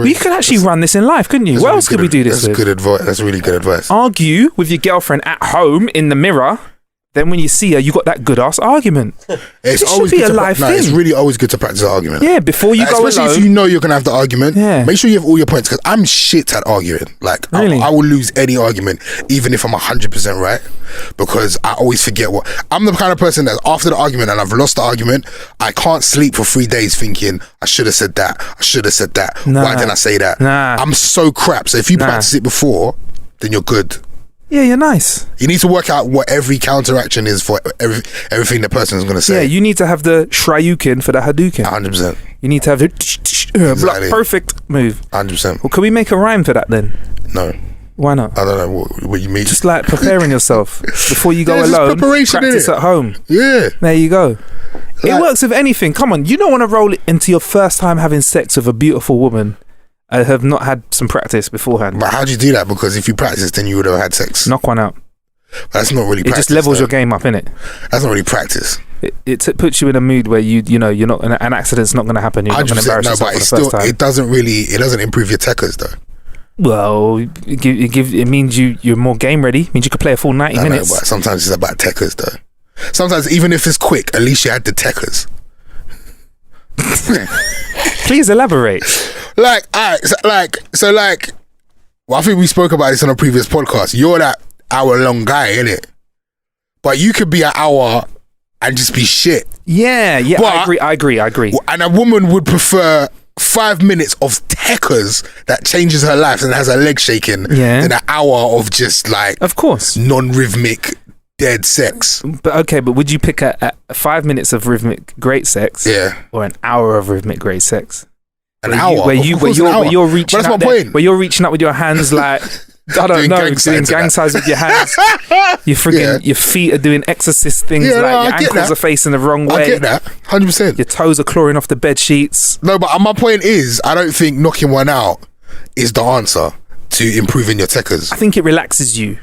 You could actually run this in life, couldn't you? What else could we do this with? That's good advice. That's really good advice. Argue with your girlfriend at home in the mirror. Then when you see her, you got that good ass argument. It's always should be a live thing. It's really always good to practice an argument. Yeah, before you go alone. Especially if you know you're going to have the argument. Yeah. Make sure you have all your points, because I'm shit at arguing. Like, really? I will lose any argument, even if I'm 100% right, because I always forget what... I'm the kind of person that after the argument and I've lost the argument, I can't sleep for 3 days thinking, I should have said that. I should have said that. Nah. Why didn't I say that? Nah. I'm so crap. So if you practice it before, then you're good. Yeah, you're nice. You need to work out what every counteraction is for everything the person is going to say. Yeah, you need to have the Shoryuken for the Hadouken. 100%. You need to have the block perfect move. 100%. Well, can we make a rhyme for that then? No. Why not? I don't know what you mean. Just like preparing yourself before you go alone. Practice at home. Yeah. There you go. It works with anything. Come on, you don't want to roll it into your first time having sex with a beautiful woman. I have not had some practice beforehand. But how do you do that? Because if you practice, then you would have had sex. Knock one out. That's not really practice. It just levels your game up, innit? That's not really practice. It puts you in a mood where you know you're not an accident's not going to happen. You're not going to embarrass yourself for the first time. It doesn't improve your techers though. Well, it means you're more game ready. It means you could play a full 90 minutes. But sometimes it's about techers though. Sometimes even if it's quick, at least you had the techers. Please elaborate. Well, I think we spoke about this on a previous podcast. You're that hour-long guy, innit? But you could be an hour and just be shit. Yeah, but, I agree. And a woman would prefer 5 minutes of techers that changes her life and has her leg shaking than an hour of just like, of course, non-rhythmic dead sex. But would you pick a 5 minutes of rhythmic great sex, or an hour of rhythmic great sex? An hour where you're reaching out there, where you're reaching out with your hands like I don't know, doing gang signs with your hands. You freaking your feet are doing exorcist things, like your ankles are facing the wrong way. I get that, 100%. Your toes are clawing off the bed sheets. No, but my point is, I don't think knocking one out is the answer to improving your techers. I think it relaxes you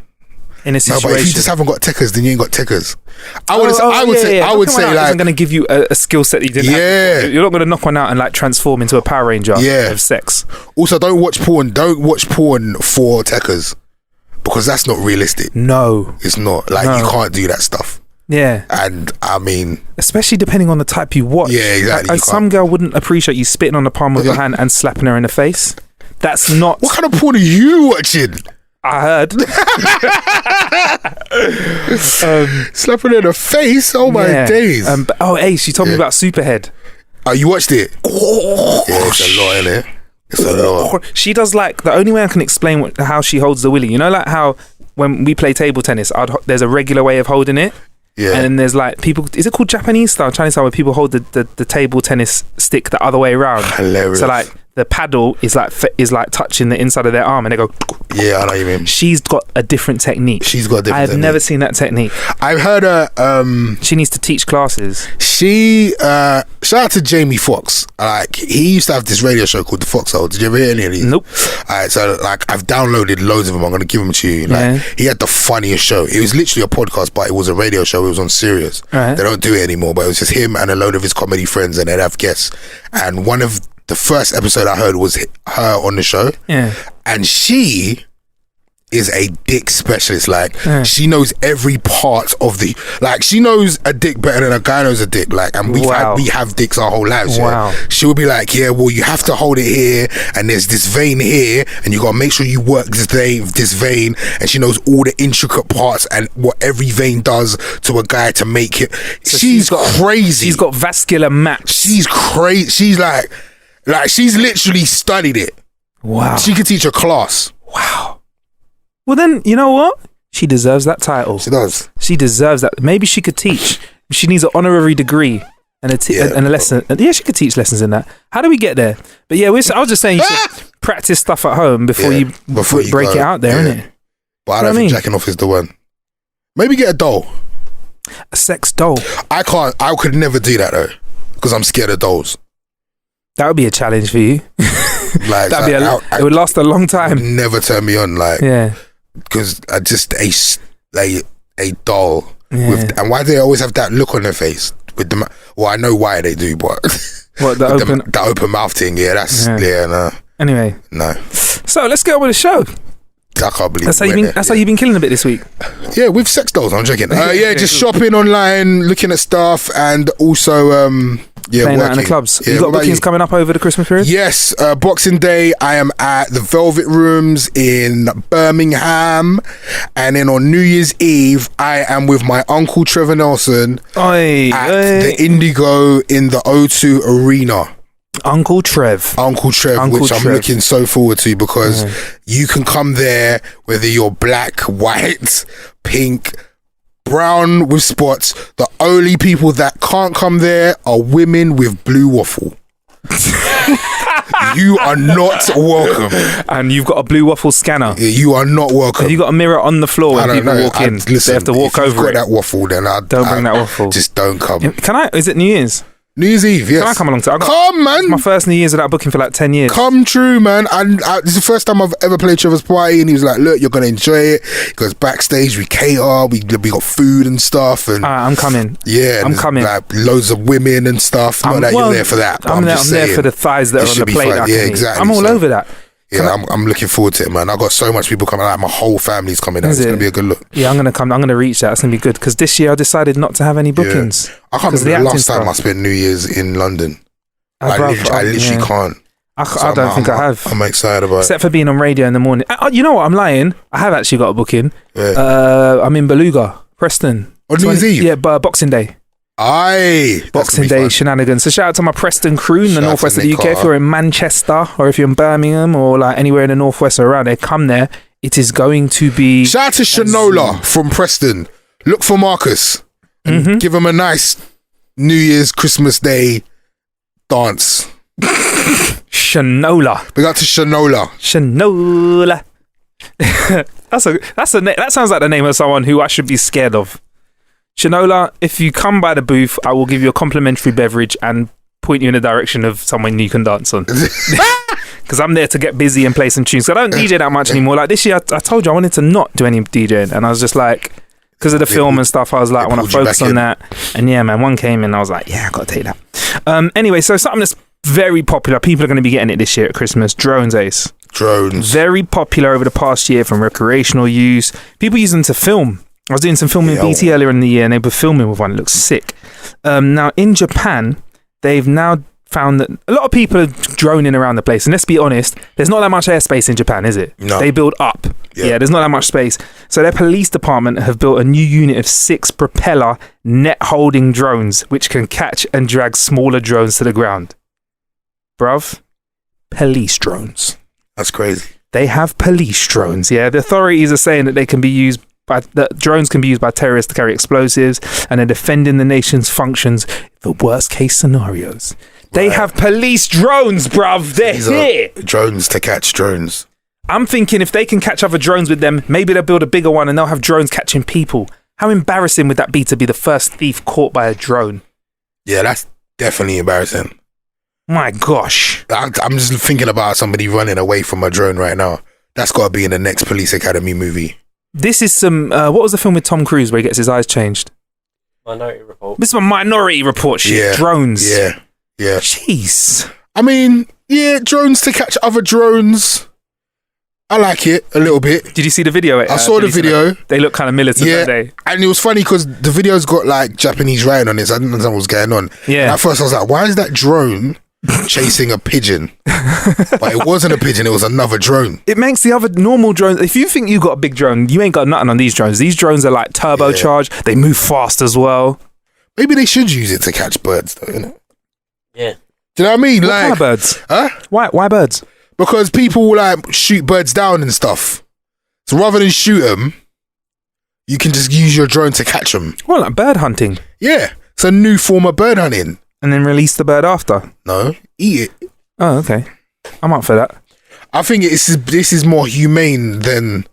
in a situation. No, but if you just haven't got techers, then you ain't got techers. I would say like, isn't going to give you a skill set that you didn't have. You're not going to knock one out and like transform into a Power Ranger of sex. Also, don't watch porn for techers, because that's not realistic. No, it's not. Like, you can't do that stuff. Yeah. And I mean, especially depending on the type you watch. Yeah, exactly. Some girl wouldn't appreciate you spitting on the palm of your hand and slapping her in the face. That's not. What kind of porn are you watching? I heard. Slapping in the face. Oh my days. She told me about Superhead. Oh, you watched it? Yeah, it's a lot, innit? It's a lot. She does like, the only way I can explain how she holds the willy. You know, like how when we play table tennis, there's a regular way of holding it. Yeah. And then there's like people, is it called Japanese style, Chinese style, where people hold the table tennis stick the other way around? Hilarious. So like the paddle is like touching the inside of their arm, and they go. Yeah, I know what you mean. She's got a different technique. I've never seen that technique. I've heard her. She needs to teach classes. Shout out to Jamie Foxx. Like, he used to have this radio show called The Foxhole. Did you ever hear any of these? Nope. Alright, so like I've downloaded loads of them. I'm gonna give them to you. Like, he had the funniest show. It was literally a podcast, but it was a radio show. It was on Sirius. Right. They don't do it anymore, but it was just him and a load of his comedy friends, and they'd have guests. And one of the first episode I heard was her on the show. Yeah. And she is a dick specialist. Like, she knows every part of the, like, she knows a dick better than a guy knows a dick. Like, and we have dicks our whole lives. Wow. Yeah? She will be like, yeah, well, you have to hold it here, and there's this vein here, and you gotta make sure you work this vein, and she knows all the intricate parts and what every vein does to a guy to make it. So she's crazy. She's got vascular maps. She's crazy. She's like she's literally studied it. Wow. She could teach a class. Wow. Well, then, you know what? She deserves that title. She does. She deserves that. Maybe she could teach. She needs an honourary degree and a lesson. Yeah, she could teach lessons in that. How do we get there? But yeah, I was just saying you should practice stuff at home before you break it out there, innit? But I don't think jacking off is the one. Maybe get a doll. A sex doll. I could never do that though, because I'm scared of dolls. That would be a challenge for you. Like, it would last a long time. It would never turn me on, like, because I just a doll with, and why do they always have that look on their face with the? Well, I know why they do, but what, the open mouth thing? Yeah, that's no. Anyway, no. So let's get on with the show. I can't believe that's how you've been killing a bit this week. Yeah, with sex dolls. I'm joking. Just shopping online, looking at stuff, and also playing out in the clubs. You got bookings coming up over the Christmas period? Yes, Boxing Day I am at the Velvet Rooms in Birmingham, and then on New Year's Eve I am with my uncle Trevor Nelson at the Indigo in the O2 Arena. Uncle Trev, which I'm looking so forward to, because you can come there whether you're black, white, pink, brown with spots. The only people that can't come there are women with blue waffle. You are not welcome. And you've got a blue waffle scanner. Yeah, you are not welcome. Have you got a mirror on the floor when people walk in? Listen, they have to walk over it. If you've got that waffle, then don't bring that waffle. Just don't come. Is it New Year's? New Year's Eve, yes. Can I come along to it? Come, man. It's my first New Year's without booking for like 10 years. Come true, man. And this is the first time I've ever played Trevor's party, and he was like, look, you're going to enjoy it. He goes, backstage, we cater, we got food and stuff. And I'm coming. Yeah. I'm coming. Like, loads of women and stuff. Not that you're there for that. But I'm there for the thighs that are on the plate. Yeah, exactly. I'm all over that. Yeah, I'm looking forward to it, man. I've got so much people coming out. My whole family's coming out. It's going to be a good look. Yeah, I'm going to come. I'm going to reach that. It's going to be good. Because this year I decided not to have any bookings. Yeah. I can't remember the last time I spent New Year's in London. I literally can't. I don't think I have. I'm excited about it. Except for being on radio in the morning. You know what? I'm lying. I have actually got a booking. Yeah. I'm in Beluga, Preston. On New Year's Eve? Yeah, Boxing Day. Boxing Day shenanigans. So shout out to my Preston crew in the northwest of the UK. If you're in Manchester or if you're in Birmingham or like anywhere in the northwest or around there, come there. It is going to be. Shout out to Shanola from Preston. Look for Marcus. And give him a nice New Year's Christmas Day dance. Shanola. We got to Shanola. Shanola. That sounds like the name of someone who I should be scared of. Shanola, if you come by the booth, I will give you a complimentary beverage and point you in the direction of someone you can dance on. Because I'm there to get busy and play some tunes. So I don't DJ that much anymore. Like this year, I told you I wanted to not do any DJing. And I was just like, because of the film and stuff, I was like, I want to focus on that. And yeah, man, one came in and I was like, yeah, I got to take that. Anyway, so something that's very popular. People are going to be getting it this year at Christmas. Drones, Ace. Drones. Very popular over the past year from recreational use. People use them to film. I was doing some filming in BT earlier in the year and they were filming with one. It looks sick. Now, in Japan, they've now found that a lot of people are droning around the place. And let's be honest, there's not that much airspace in Japan, is it? No. They build up. Yeah, there's not that much space. So their police department have built a new unit of 6 propeller net-holding drones, which can catch and drag smaller drones to the ground. Bruv, police drones. That's crazy. They have police drones, yeah. The authorities are saying that they can be used that drones can be used by terrorists to carry explosives and are defending the nation's functions for worst case scenarios. They have police drones, bruv. They're here. Drones to catch drones. I'm thinking if they can catch other drones with them, maybe they'll build a bigger one and they'll have drones catching people. How embarrassing would that be to be the first thief caught by a drone? Yeah, that's definitely embarrassing. My gosh. I'm just thinking about somebody running away from a drone right now. That's got to be in the next Police Academy movie. This is some... what was the film with Tom Cruise where he gets his eyes changed? Minority Report. This is my Minority Report shit. Yeah. Drones. Yeah. Jeez. I mean, yeah, drones to catch other drones. I like it a little bit. Did you see the video? I saw the video. They look kind of militant, don't they? And it was funny because the video's got like Japanese writing on it, so I didn't know what was going on. Yeah. And at first I was like, why is that drone chasing a pigeon? But it wasn't a pigeon, it was another drone. It makes the other normal drones... If you think you got a big drone, you ain't got nothing on these drones. These drones are like turbocharged. Yeah. They move fast as well. Maybe they should use it to catch birds though, innit? Yeah. Do you know what I mean? What kind of birds? Huh? Why birds? Because people like shoot birds down and stuff. So rather than shoot them, you can just use your drone to catch them. Well, like bird hunting. Yeah. It's a new form of bird hunting. And then release the bird after? No. Eat it. Oh, okay. I'm up for that. I think this is more humane than...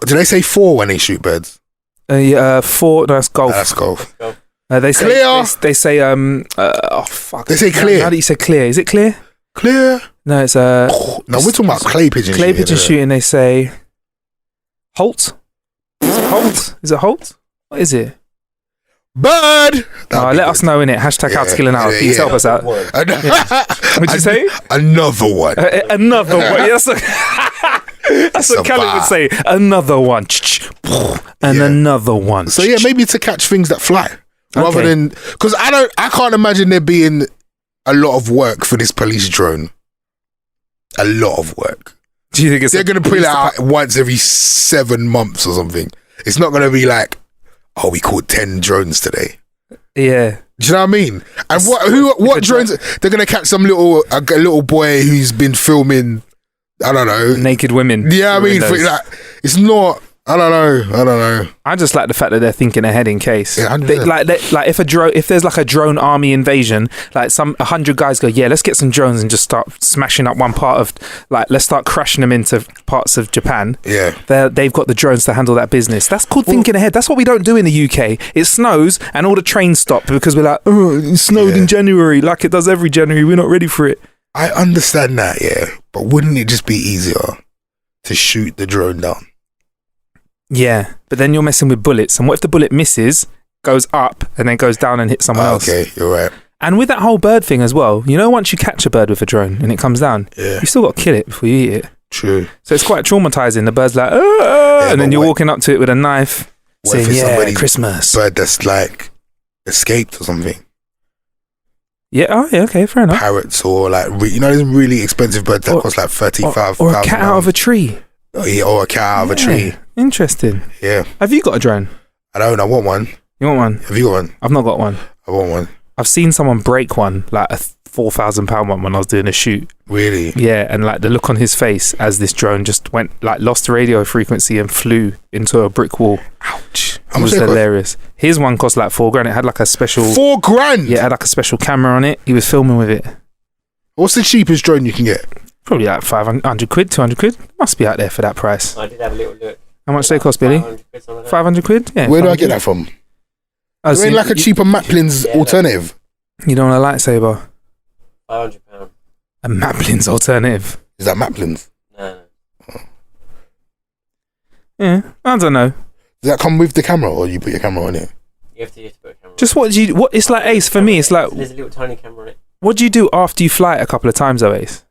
Do they say 4 when they shoot birds? 4... No, that's golf. That's golf. They say clear. They say oh fuck. They say clear. How do you say clear? Is it clear? Clear. No, it's No, we're talking about clay pigeon. Clay pigeon shooting. They say halt. Is it halt? Is it halt? What is it? Bird. Let us know in it. Hashtag how to kill an hour. Please help us out. What'd you say? Another one. Another one. Yes. That's what Callum would say. Another one. And another one. So yeah, maybe to catch things that fly. Rather than... Because I can't imagine there being a lot of work for this police drone. A lot of work. Do you think they're going to put it out once every 7 months or something? It's not going to be like, oh, we caught 10 drones today. Yeah. Do you know what I mean? And what drones? They're going to catch some little boy who's been filming, I don't know, naked women. Yeah, I mean, it's not I don't know. I just like the fact that they're thinking ahead in case. Yeah, like if there's like a drone army invasion, like 100 guys go, yeah, let's get some drones and just start smashing up one part of, like, let's start crashing them into parts of Japan. Yeah. They've got the drones to handle that business. That's called thinking ahead. That's what we don't do in the UK. It snows and all the trains stop because we're like, oh, it snowed in January, like it does every January. We're not ready for it. I understand that, yeah. But wouldn't it just be easier to shoot the drone down? Yeah, but then you're messing with bullets. And what if the bullet misses, goes up, and then goes down and hits someone else? Okay, you're right. And with that whole bird thing as well, you know, once you catch a bird with a drone and it comes down, you still got to kill it before you eat it. True. So it's quite traumatizing. The bird's like, and then you're walking up to it with a knife, saying, yeah, Christmas. Bird that's like escaped or something. Yeah, oh yeah, okay, fair enough. Parrots or like, you know, there's really expensive birds that cost like 35,000. Or a cat out of a tree. Oh, yeah, or a cat out of a tree. Interesting. Yeah. Have you got a drone? I don't. I want one. You want one? Have you got one? I've not got one. I want one. I've seen someone break one, like a £4,000 one when I was doing a shoot. Really? Yeah, and like the look on his face as this drone just went, like, lost the radio frequency and flew into a brick wall. Ouch. It was hilarious. His one cost like $4,000. It had like a special... $4,000? Yeah, it had like a special camera on it. He was filming with it. What's the cheapest drone you can get? Probably like 500 quid, 200 quid. Must be out there for that price. I did have a little look. How much they cost, Billy? 500 quid? Yeah. Where do I get that from? Oh, there ain't like a cheaper Maplin's alternative. You don't want a lightsaber? £500. A Maplin's alternative? Is that Maplin's? No. Yeah, I don't know. Does that come with the camera or you put your camera on it? You have to put a camera Just what it's like, Ace, for me, it's like... There's a little tiny camera on it. What do you do after you fly it a couple of times, though, Ace?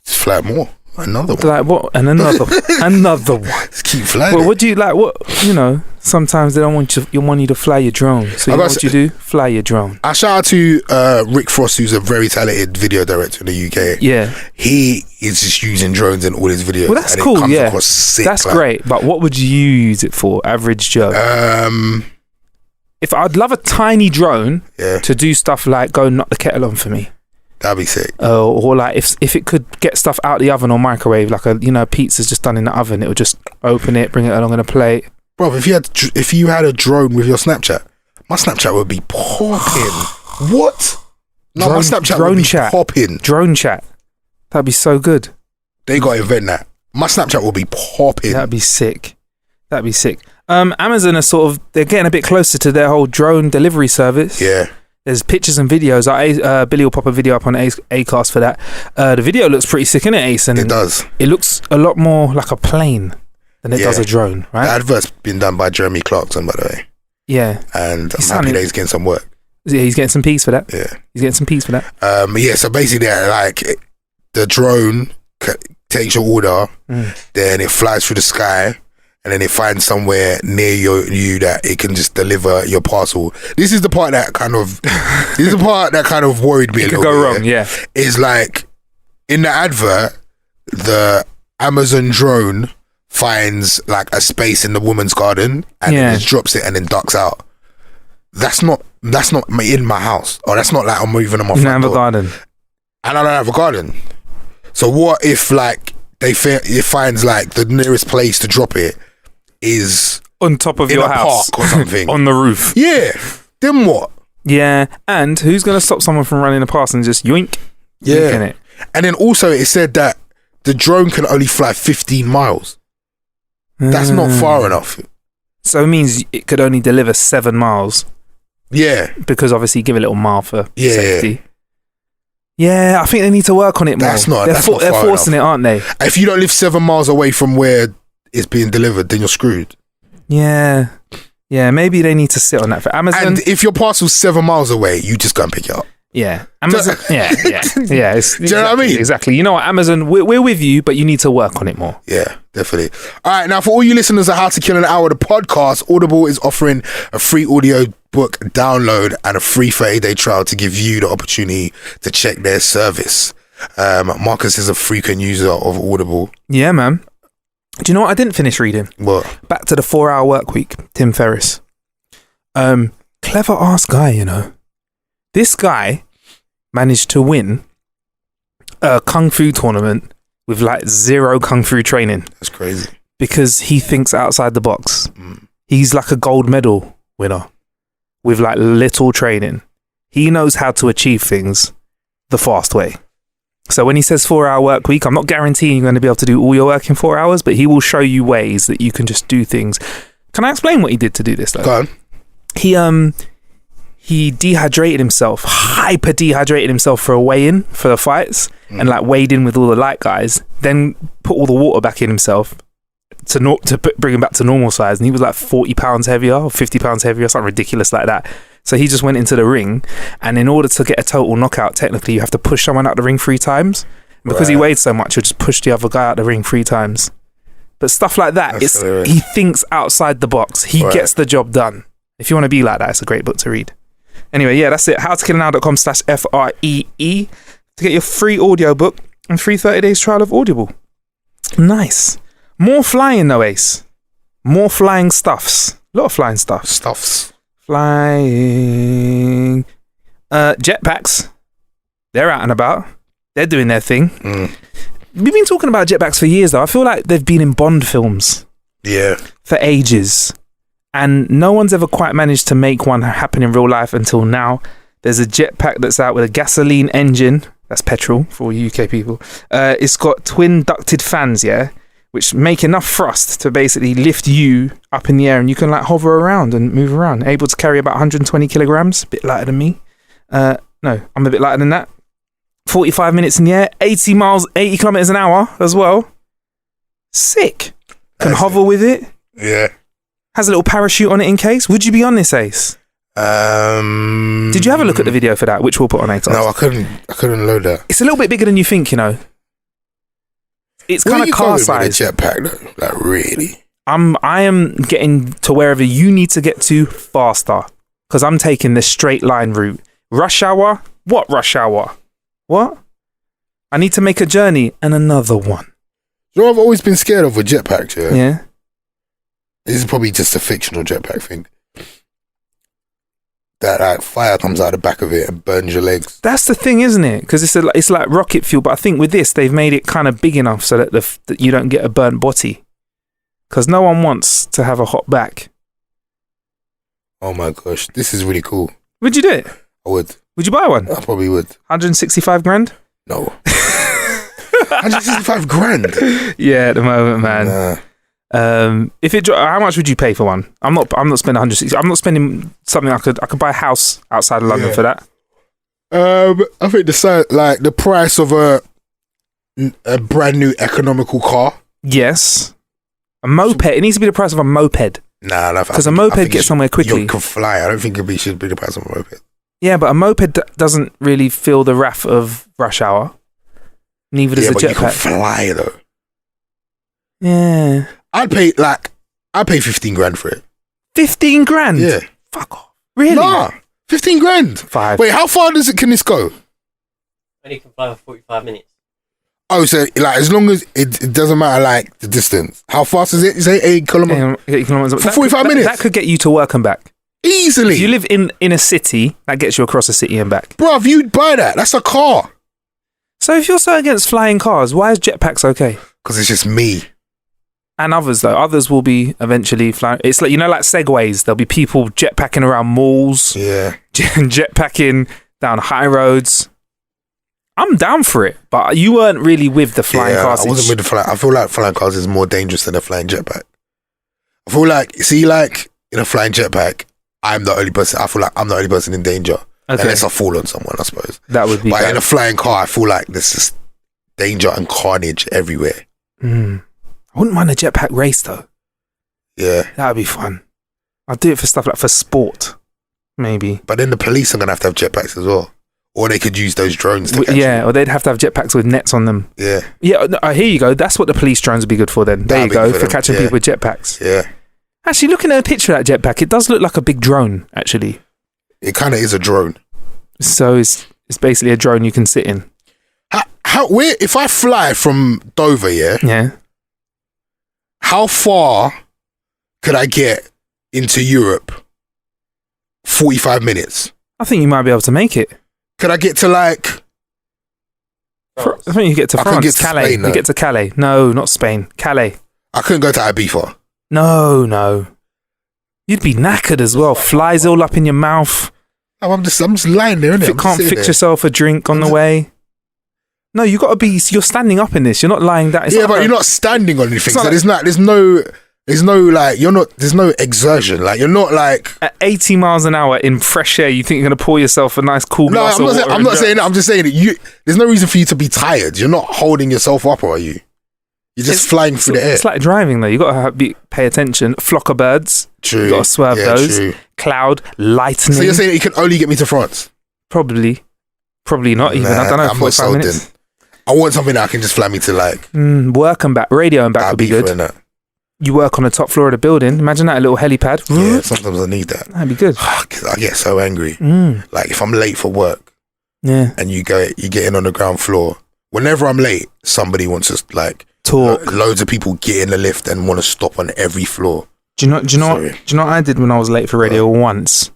Just fly it more. Another one. Like what? And another another one. Just keep flying. Well, what do you like? What, you know? Sometimes they don't want you to fly your drone. So you know what you do? Fly your drone. I shout out to Rick Frost, who's a very talented video director in the UK. Yeah, he is just using drones in all his videos. Well, that's and cool. It comes Yeah, across sick, that's great. But what would you use it for, average Joe? If I'd love a tiny drone to do stuff like go knock the kettle on for me. That'd be sick. Or like if it could get stuff out of the oven or microwave, like pizza's just done in the oven, it would just open it, bring it along on a plate. Bro, if you had a drone with your Snapchat, my Snapchat would be popping. What? No, my Snapchat would be popping. Drone chat. That'd be so good. They got to invent that. My Snapchat will be popping. That'd be sick. Amazon are they're getting a bit closer to their whole drone delivery service. Yeah. There's pictures and videos. Billy will pop a video up on Acast for that. The video looks pretty sick, innit, Ace? And it does. It looks a lot more like a plane than it does a drone, right? The advert's been done by Jeremy Clarkson, by the way. Yeah. And I'm happy that he's getting some work. Yeah, he's getting some peace for that. Yeah. He's getting some peace for that. So basically, like, the drone takes your order, then it flies through the sky, and then it finds somewhere near you that it can just deliver your parcel. This is the part that kind of worried me a little bit. It could go wrong, yeah. It's like, in the advert, the Amazon drone finds like a space in the woman's garden and then just drops it and then ducks out. That's not in my house. Or that's not like I'm moving on my front door. You don't have a garden. And I don't have a garden. So what if like it finds like the nearest place to drop it is on top of your house park or something. On the roof. Yeah. Then what? Yeah. And who's going to stop someone from running past and just yoink? Yeah. It? And then also it said that the drone can only fly 15 miles. That's not far enough. So it means it could only deliver 7 miles. Yeah. Because obviously give a little mile for safety. Yeah, I think they need to work on it more. They're forcing it, aren't they? If you don't live 7 miles away from where it's being delivered, then you're screwed. Yeah. Yeah, maybe they need to sit on that for Amazon. And if your parcel's 7 miles away, you just go and pick it up. Yeah. Amazon. Yeah. Do you know what I mean? Exactly. You know what, Amazon, we're with you, but you need to work on it more. Yeah, definitely. All right, now for all you listeners of How to Kill an Hour, the podcast, Audible is offering a free audio book download and a free 30-day trial to give you the opportunity to check their service. Marcus is a frequent user of Audible. Yeah, man. Do you know what I didn't finish reading? What? Back to the 4-Hour Work Week, Tim Ferriss. Clever ass guy, you know. This guy managed to win a kung fu tournament with like 0 kung fu training. That's crazy. because he thinks outside the box. He's like a gold medal winner with like little training. He knows how to achieve things the fast way. So when he says 4-hour work week, I'm not guaranteeing you're going to be able to do all your work in 4 hours, but he will show you ways that you can just do things. Can I explain what he did to do this though? Go on. He dehydrated himself, hyper dehydrated himself for a weigh-in for the fights, and like weighed in with all the light guys, then put all the water back in himself to bring him back to normal size. And he was like 40 pounds heavier or 50 pounds heavier, something ridiculous like that. So he just went into the ring, and in order to get a total knockout, technically you have to push someone out the ring 3 times. And because he weighed so much, he'll just push the other guy out the ring 3 times. But stuff like that, he thinks outside the box. He gets the job done. If you want to be like that, it's a great book to read. Anyway, yeah, that's it. howtokillanow.com/FREE to get your free audio book and free 30 days trial of Audible. Nice. More flying though, Ace. More flying stuffs. A lot of flying stuffs. Flying. Jetpacks. They're out and about. They're doing their thing. We've been talking about jetpacks for years though. I feel like they've been in Bond films. Yeah. For ages. And no one's ever quite managed to make one happen in real life until now. There's a jetpack that's out with a gasoline engine. That's petrol for all you UK people. It's got twin ducted fans, which make enough thrust to basically lift you up in the air, and you can like hover around and move around. Able to carry about 120 kilograms, a bit lighter than me. No, I'm a bit lighter than that. 45 minutes in the air, 80 kilometers an hour as well. Sick. Can hover with it. Yeah. Has a little parachute on it in case. Would you be on this, Ace? Did you have a look at the video for that, which we'll put on ATOS? No, I couldn't load that. It's a little bit bigger than you think, you know. It's kind of car size. Jetpack, though? Like really? I am getting to wherever you need to get to faster, because I'm taking the straight line route. Rush hour? What rush hour? What? I need to make a journey and another one. You know, I've always been scared of with jetpacks. Yeah. This is probably just a fictional jetpack thing. That like fire comes out the back of it and burns your legs. That's the thing, isn't it? Because it's like rocket fuel, but I think with this they've made it kind of big enough so that that you don't get a burnt body. Because no one wants to have a hot back. Oh my gosh, this is really cool. Would you do it? I would. Would you buy one? I probably would. 165 grand? No. 165 grand? Yeah, at the moment, man. Nah. How much would you pay for one? I'm not spending 160. I'm not spending something I could buy a house outside of London for that. I think the price of a brand new economical car. Yes. A moped. It needs to be the price of a moped. Nah, because a moped gets somewhere quickly. You can fly. I don't think it should be the price of a moped. Yeah, but a moped doesn't really feel the wrath of rush hour. Neither does a jetpack. You can fly though. Yeah. I'd pay 15 grand for it. 15 grand? Yeah. Fuck off. Really? Nah. 15 grand. 5. Wait, how far can this go? Only can fly for 45 minutes. Oh, so like as long as it doesn't matter like the distance. How fast is it? You say 8 kilometers? 8 kilometers. For 45 minutes? That could get you to work and back. Easily. If you live in a city, that gets you across a city and back. Bro, if you'd buy that, that's a car. So if you're so against flying cars, why is jetpacks okay? Because it's just me. And others though. Others will be eventually flying. It's like, like segways. There'll be people jetpacking around malls. Yeah. Jetpacking down high roads. I'm down for it, but you weren't really with the flying cars. I wasn't with the flying. I feel like flying cars is more dangerous than a flying jetpack. I feel like, in a flying jetpack, I feel like I'm the only person in danger. Okay. Unless I fall on someone, I suppose. That would be But bad. in a flying car, I feel like there's just danger and carnage everywhere. I wouldn't mind a jetpack race though. Yeah. That would be fun. I'd do it for stuff like for sport, maybe. But then the police are going to have jetpacks as well. Or they could use those drones to catch you. Or they'd have to have jetpacks with nets on them. Yeah. Yeah, here you go. That's what the police drones would be good for then. There you go, for catching people with jetpacks. Yeah. Actually, looking at a picture of that jetpack, it does look like a big drone, actually. It kind of is a drone. So it's basically a drone you can sit in. If I fly from Dover, Yeah. How far could I get into Europe? 45 minutes. I think you might be able to make it. Could I get to I think you get to France. I can get to Calais. Spain, you get to Calais. No, not Spain. Calais. I couldn't go to Ibiza. No. You'd be knackered as well. Flies all up in your mouth. No, I'm just lying there, innit? You can't fix yourself a drink on the way. No, you got to be. You're standing up in this. You're not lying down. Yeah, but you're not standing on anything. So there's no like. You're not. There's no exertion. Like you're not like at 80 miles an hour in fresh air. You think you're gonna pour yourself a nice cool glass of water? I'm not saying that. I'm just saying that there's no reason for you to be tired. You're not holding yourself up, or are you? You're just flying through the air. It's like driving, though. You got to pay attention. Flock of birds. True. You got to swerve those. True. Cloud, lightning. So you're saying that you can only get me to France? Probably not even. I don't know. I'm 45 minutes. I want something that I can just fly me to like. Work and back, radio and back would be good. You work on the top floor of the building. Imagine that, a little helipad. Yeah, sometimes I need that. That'd be good. I get so angry. Like if I'm late for work, and you get in on the ground floor. Whenever I'm late, somebody wants to like talk. Loads of people get in the lift and want to stop on every floor. Do you know what I did when I was late for radio once?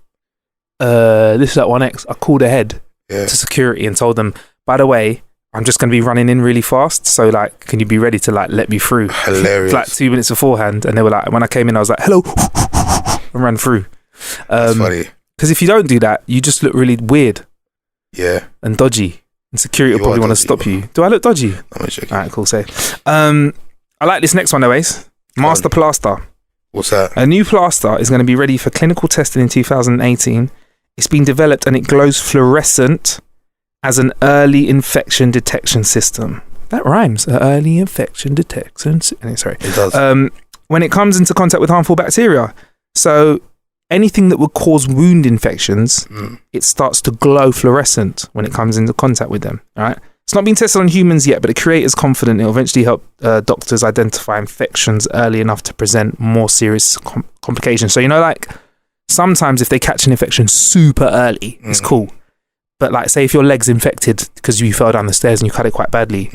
This is at 1X. I called ahead to security and told them, by the way, I'm just going to be running in really fast. So like, can you be ready to like let me through? Hilarious. Like 2 minutes beforehand. And they were like, when I came in, I was like, hello, and ran through. That's funny. Because if you don't do that, you just look really weird. Yeah. And dodgy. And security will probably want to stop you. Do I look dodgy? I'm joking. All right, cool. Say. I like this next one though, Ace. Master Plaster. What's that? A new plaster is going to be ready for clinical testing in 2018. It's been developed and it glows fluorescent as an early infection detection system. That rhymes. Early infection detection. Sorry. It does. When it comes into contact with harmful bacteria. So anything that would cause wound infections, it starts to glow fluorescent when it comes into contact with them. All right. It's not been tested on humans yet, but the creator's confident it will eventually help doctors identify infections early enough to present more serious complications. So, you know, like sometimes if they catch an infection super early, it's cool. But like, say if your leg's infected because you fell down the stairs and you cut it quite badly,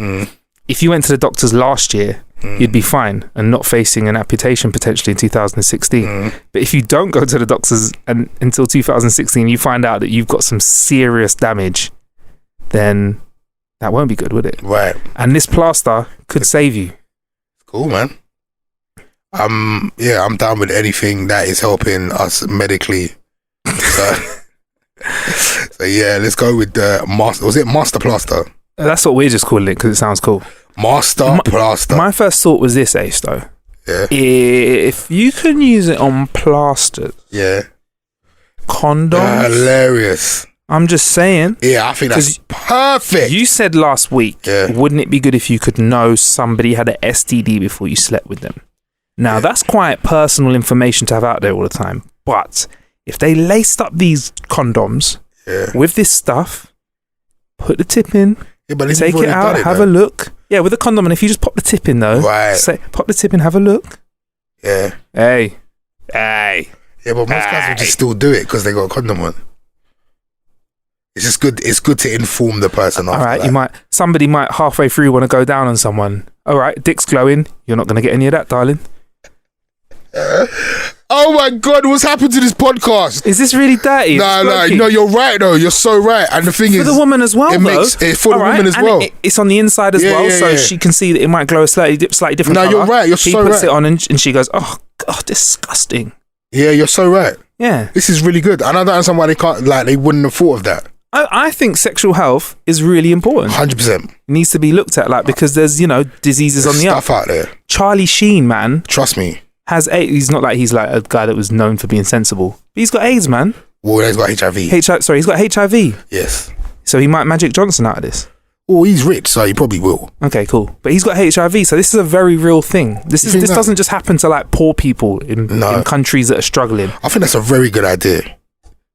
if you went to the doctors last year, you'd be fine and not facing an amputation potentially in 2016. But if you don't go to the doctors until 2016, you find out that you've got some serious damage, then that won't be good, would it? Right. And this plaster could save you. Cool, man. I'm down with anything that is helping us medically. So yeah, let's go with the master. Was it Master Plaster? That's what we're just calling it because it sounds cool. Master Plaster. My first thought was this, Ace, though. Yeah. If you can use it on plasters. Yeah. Condoms. Hilarious. I'm just saying. Yeah, I think that's perfect. You said last week, wouldn't it be good if you could know somebody had an STD before you slept with them? Now, that's quite personal information to have out there all the time. But if they laced up these condoms with this stuff, put the tip in, take it out, have a look. Yeah, with a condom. And if you just pop the tip in, though, pop the tip in, have a look. Yeah. Hey. Yeah, but most guys will just still do it because they got a condom on. It's just good. It's good to inform the person. All right, somebody might halfway through want to go down on someone. All right, dick's glowing. You're not going to get any of that, darling. Oh my God, what's happened to this podcast? Is this really dirty? No, you're right though. You're so right. And the thing is, for the woman as well, for the woman as well. It's on the inside as well, so she can see that it might glow a slightly different color. You're right. He puts it on and she goes, "Oh God, disgusting." Yeah, you're so right. Yeah, this is really good, and I don't understand why they wouldn't have thought of that. I think sexual health is really important. 100%. It needs to be looked at, because there's diseases on the up. Stuff out there. Charlie Sheen, man. Trust me. Has AIDS. He's not like he's like a guy that was known for being sensible. But he's got AIDS, man. Well, he's got HIV. He's got HIV. Yes. So he might Magic Johnson out of this. Well, he's rich, so he probably will. Okay, cool. But he's got HIV, so this is a very real thing. This doesn't just happen to like poor people in countries that are struggling. I think that's a very good idea.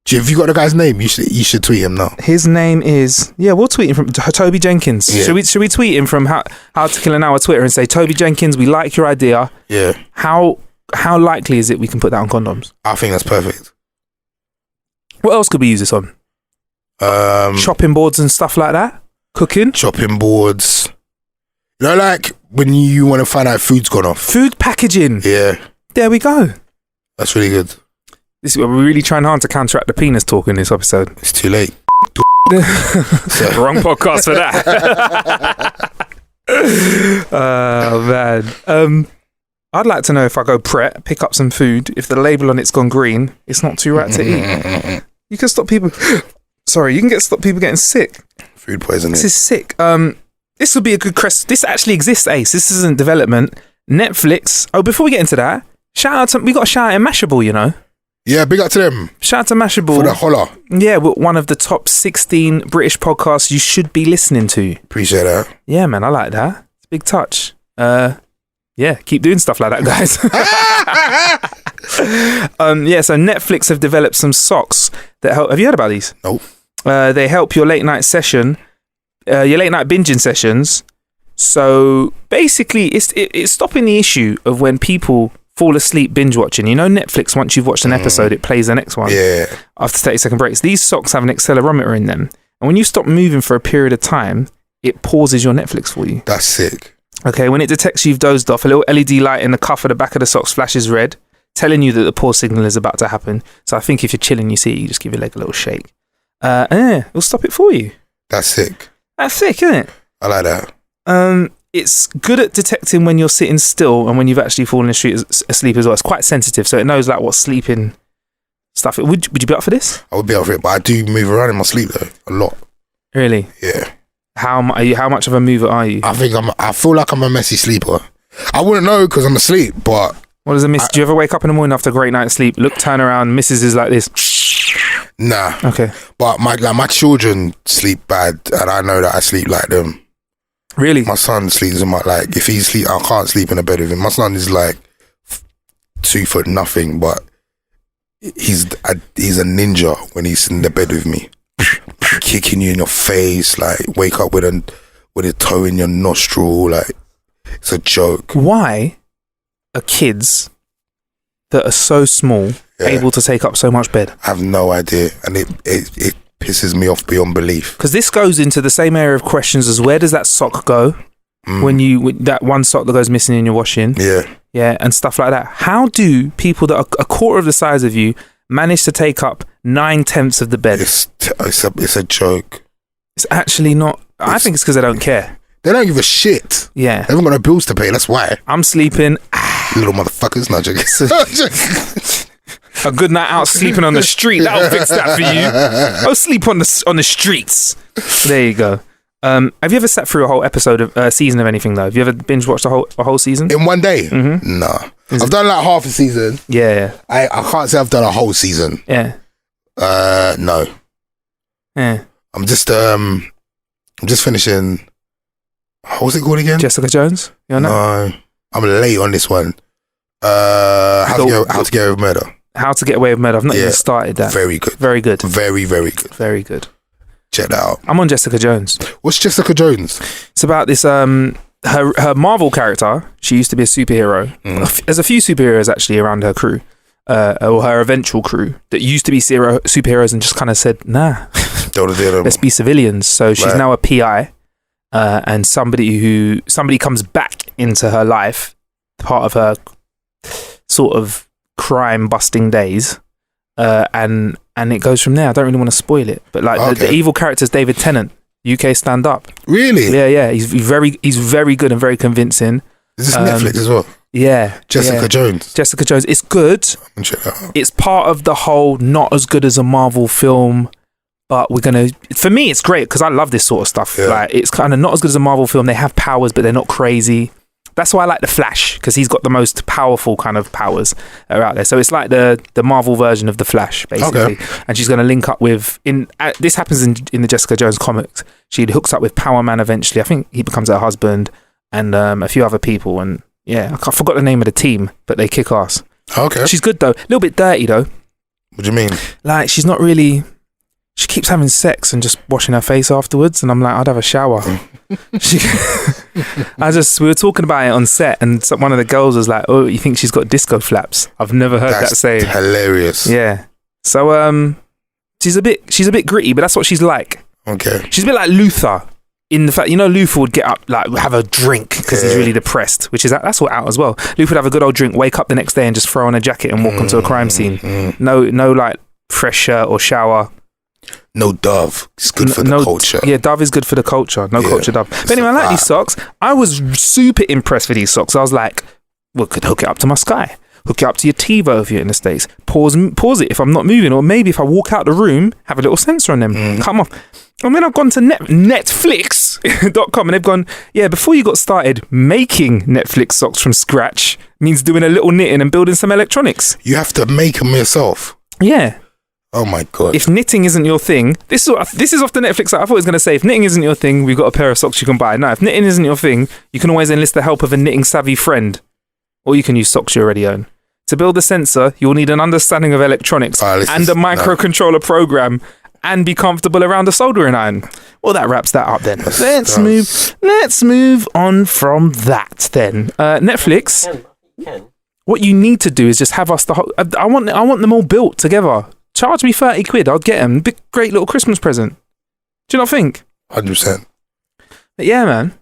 Have you got the guy's name? You should tweet him now. His name is we'll tweet him from Toby Jenkins. Yeah. Should we tweet him from How to Kill an Hour Twitter and say, Toby Jenkins, we like your idea. Yeah. How likely is it we can put that on condoms? I think that's perfect. What else could we use this on? Chopping boards and stuff like that. Cooking. Chopping boards. Like when you want to find out food's gone off. Food packaging. Yeah. There we go. That's really good. This is what we're really trying hard to counteract the penis talk in this episode. It's too late. Wrong podcast for that. Oh man. I'd like to know if I go pick up some food, if the label on it's gone green, it's not too right to eat. You can stop people. Sorry, you can stop people getting sick. Food poisoning. This is sick. This would be a good crest. This actually exists, Ace. This isn't development. Netflix. Oh, before we get into that, we got a shout out in Mashable, you know. Yeah, big up to them. Shout out to Mashable. For the holler. Yeah, one of the top 16 British podcasts you should be listening to. Appreciate that. Yeah, man, I like that. It's a big touch. Yeah, keep doing stuff like that, guys. So Netflix have developed some socks that help. Have you heard about these? Nope. They help your late night session, your late night binging sessions. So basically, it's stopping the issue of when people fall asleep binge watching. You know, Netflix, once you've watched an episode, it plays the next one. Yeah. After 30-second breaks. These socks have an accelerometer in them. And when you stop moving for a period of time, it pauses your Netflix for you. That's sick. Okay, when it detects you've dozed off, a little LED light in the cuff at the back of the socks flashes red, telling you that the pause signal is about to happen. So I think if you're chilling, you see it, you just give your leg a little shake. It'll stop it for you. That's sick. That's sick, isn't it? I like that. It's good at detecting when you're sitting still and when you've actually fallen asleep as well. It's quite sensitive, so it knows like what sleeping stuff. Would you be up for this? I would be up for it, but I do move around in my sleep though a lot. Really? Yeah. How much of a mover are you? I feel like I'm a messy sleeper. I wouldn't know because I'm asleep, but what does it miss? Do you ever wake up in the morning after a great night's sleep, turn around, missus is like this? Nah. Okay. But my children sleep bad, and I know that I sleep like them. Really? My son sleeps in my, like, if he sleep, I can't sleep in a bed with him. My son is like 2'0", but he's a ninja when he's in the bed with me. Kicking you in your face, like wake up with a toe in your nostril, like it's a joke. Why are kids that are so small able to take up so much bed? I have no idea, and it pisses me off beyond belief. Because this goes into the same area of questions as where does that sock go when that one sock that goes missing in your washing? Yeah, and stuff like that. How do people that are a quarter of the size of you manage to take up 9/10 of the bed? It's a joke. It's actually not. I think it's because they don't care. They don't give a shit. Yeah. They haven't got no bills to pay, that's why. I'm sleeping. Little motherfuckers, not joking. A good night out sleeping on the street, that'll fix that for you. I'll sleep on the streets. There you go. Have you ever sat through a whole episode of season of anything though? Have you ever binge watched a whole season? In one day? Mm-hmm. Nah. I've done like half a season. Yeah. I can't say I've done a whole season. Yeah. No. Yeah. I'm just finishing. What's it called again? Jessica Jones? No, I'm late on this one. How to Get Away with Murder. How to Get Away with Murder. I've not even started that. Very good. Very good. Very, very good. Very good. Check that out. I'm on Jessica Jones. What's Jessica Jones? It's about this her Marvel character. She used to be a superhero. There's a few superheroes actually around her crew, or her eventual crew, that used to be superheroes and just kind of said, nah, let's be civilians. So she's now a PI, and somebody comes back into her life, part of her sort of crime busting days, and it goes from there. I don't really want to spoil it, but like the evil character is David Tennant, UK stand-up. Really? Yeah. He's very good and very convincing. Is this Netflix as well? Yeah. Jessica Jones. Jessica Jones. It's good. I'm check that out. It's part of the whole not as good as a Marvel film, but for me, it's great because I love this sort of stuff. Yeah. Like, it's kind of not as good as a Marvel film. They have powers, but they're not crazy. That's why I like The Flash, because he's got the most powerful kind of powers that are out there. So it's like the Marvel version of The Flash, basically. Okay. And she's going to link up with... this happens in the Jessica Jones comics. She hooks up with Power Man eventually. I think he becomes her husband and a few other people. And yeah, I forgot the name of the team, but they kick ass. Okay. She's good, though. A little bit dirty, though. What do you mean? Like, she's not really... She keeps having sex and just washing her face afterwards, and I'm like, I'd have a shower. We were talking about it on set, and one of the girls was like, "Oh, you think she's got disco flaps?" I've never heard that saying. Hilarious. Yeah. So she's a bit gritty, but that's what she's like. Okay. She's a bit like Luther in the fact, Luther would get up, like have a drink because he's really depressed, which is that's all out as well. Luther would have a good old drink, wake up the next day, and just throw on a jacket and walk onto a crime scene. No, like fresh shirt or shower. No Dove. It's good for the culture. Yeah, Dove is good for the culture. No culture Dove. But anyway, I like these socks. I was super impressed with these socks. I was like, Well, could hook it up to my Sky. Hook it up to your TiVo if you're in the States. Pause it if I'm not moving. Or maybe if I walk out the room, have a little sensor on them. Come off. And then I've gone to Netflix.com and they've gone, yeah, before you got started making Netflix socks from scratch means doing a little knitting and building some electronics. You have to make them yourself? Yeah. Oh my God. If knitting isn't your thing, this is off the Netflix site. I thought it was going to say, if knitting isn't your thing, we've got a pair of socks you can buy. No, if knitting isn't your thing, you can always enlist the help of a knitting savvy friend. Or you can use socks you already own. To build a sensor, you'll need an understanding of electronics and a microcontroller program and be comfortable around a soldering iron. Well, that wraps that up then. Let's move on from that then. Netflix, what you need to do is just have us I want them all built together. Charge me 30 quid, I'll get them. Big, great little Christmas present. Do you not think? 100%. But yeah, man.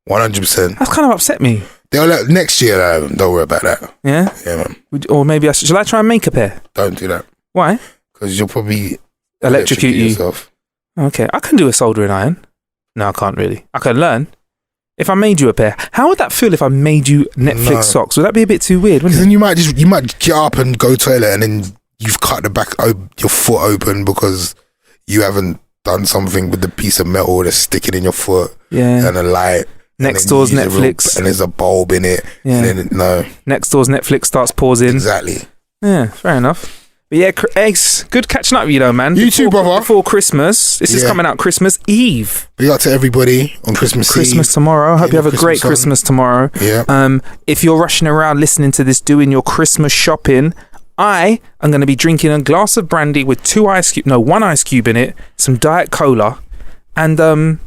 100%. That's kind of upset me. Next year, don't worry about that. Yeah? Yeah, man. Or maybe shall I try and make a pair? Don't do that. Why? Because you'll probably electrocute you. Yourself. Okay, I can do a soldering iron. No, I can't really. I can learn. If I made you a pair, how would that feel if I made you Netflix socks? Would that be a bit too weird, wouldn't it? Then you might get up and go toilet and then you've cut the back your foot open because you haven't done something with the piece of metal that's sticking in your foot and a light. Next door's Netflix. And there's a bulb in it. Yeah. And then, Next door's Netflix starts pausing. Exactly. Yeah, fair enough. But yeah, Ace, good catching up with you though, man. You too, brother. Before Christmas. This is coming out Christmas Eve. Big up to everybody on Christmas Eve. Tomorrow. Hope you have a great Christmas tomorrow. Yeah. If you're rushing around listening to this, doing your Christmas shopping, I am going to be drinking a glass of brandy with one ice cube in it, some Diet Cola, and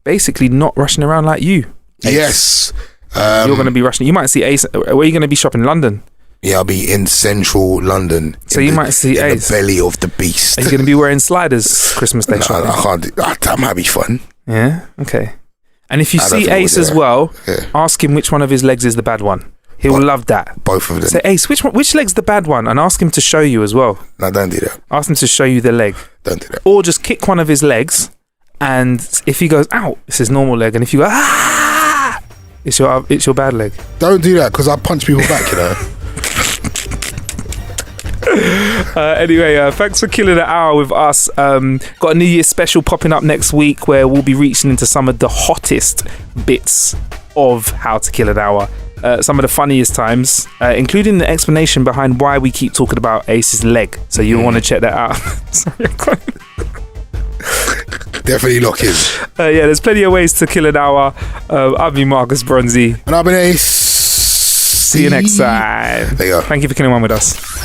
basically not rushing around like you. Ace. Yes. You're going to be rushing. You might see Ace. Where are you going to be shopping? London? Yeah, I'll be in central London. So you might see Ace. The belly of the beast. Are you going to be wearing sliders Christmas Day shopping? I can't. That might be fun. Yeah? Okay. And if you see Ace as well, ask him which one of his legs is the bad one. He'll love that. Both of them. Say, Ace, which leg's the bad one? And ask him to show you as well. No, don't do that. Ask him to show you the leg. Don't do that. Or just kick one of his legs, and if he goes, ow, it's his normal leg. And if you go, ah, it's your bad leg. Don't do that, because I punch people back, you know. Anyway, thanks for killing the hour with us. Got a New Year's special popping up next week where we'll be reaching into some of the hottest bits of How to Kill an Hour. Some of the funniest times, including the explanation behind why we keep talking about Ace's leg. So you'll want to check that out. Sorry, Definitely lock in. Yeah, there's plenty of ways to kill an hour. I've been Marcus Bronzy. And I've been Ace. See you next time. There you go. Thank you for killing one with us.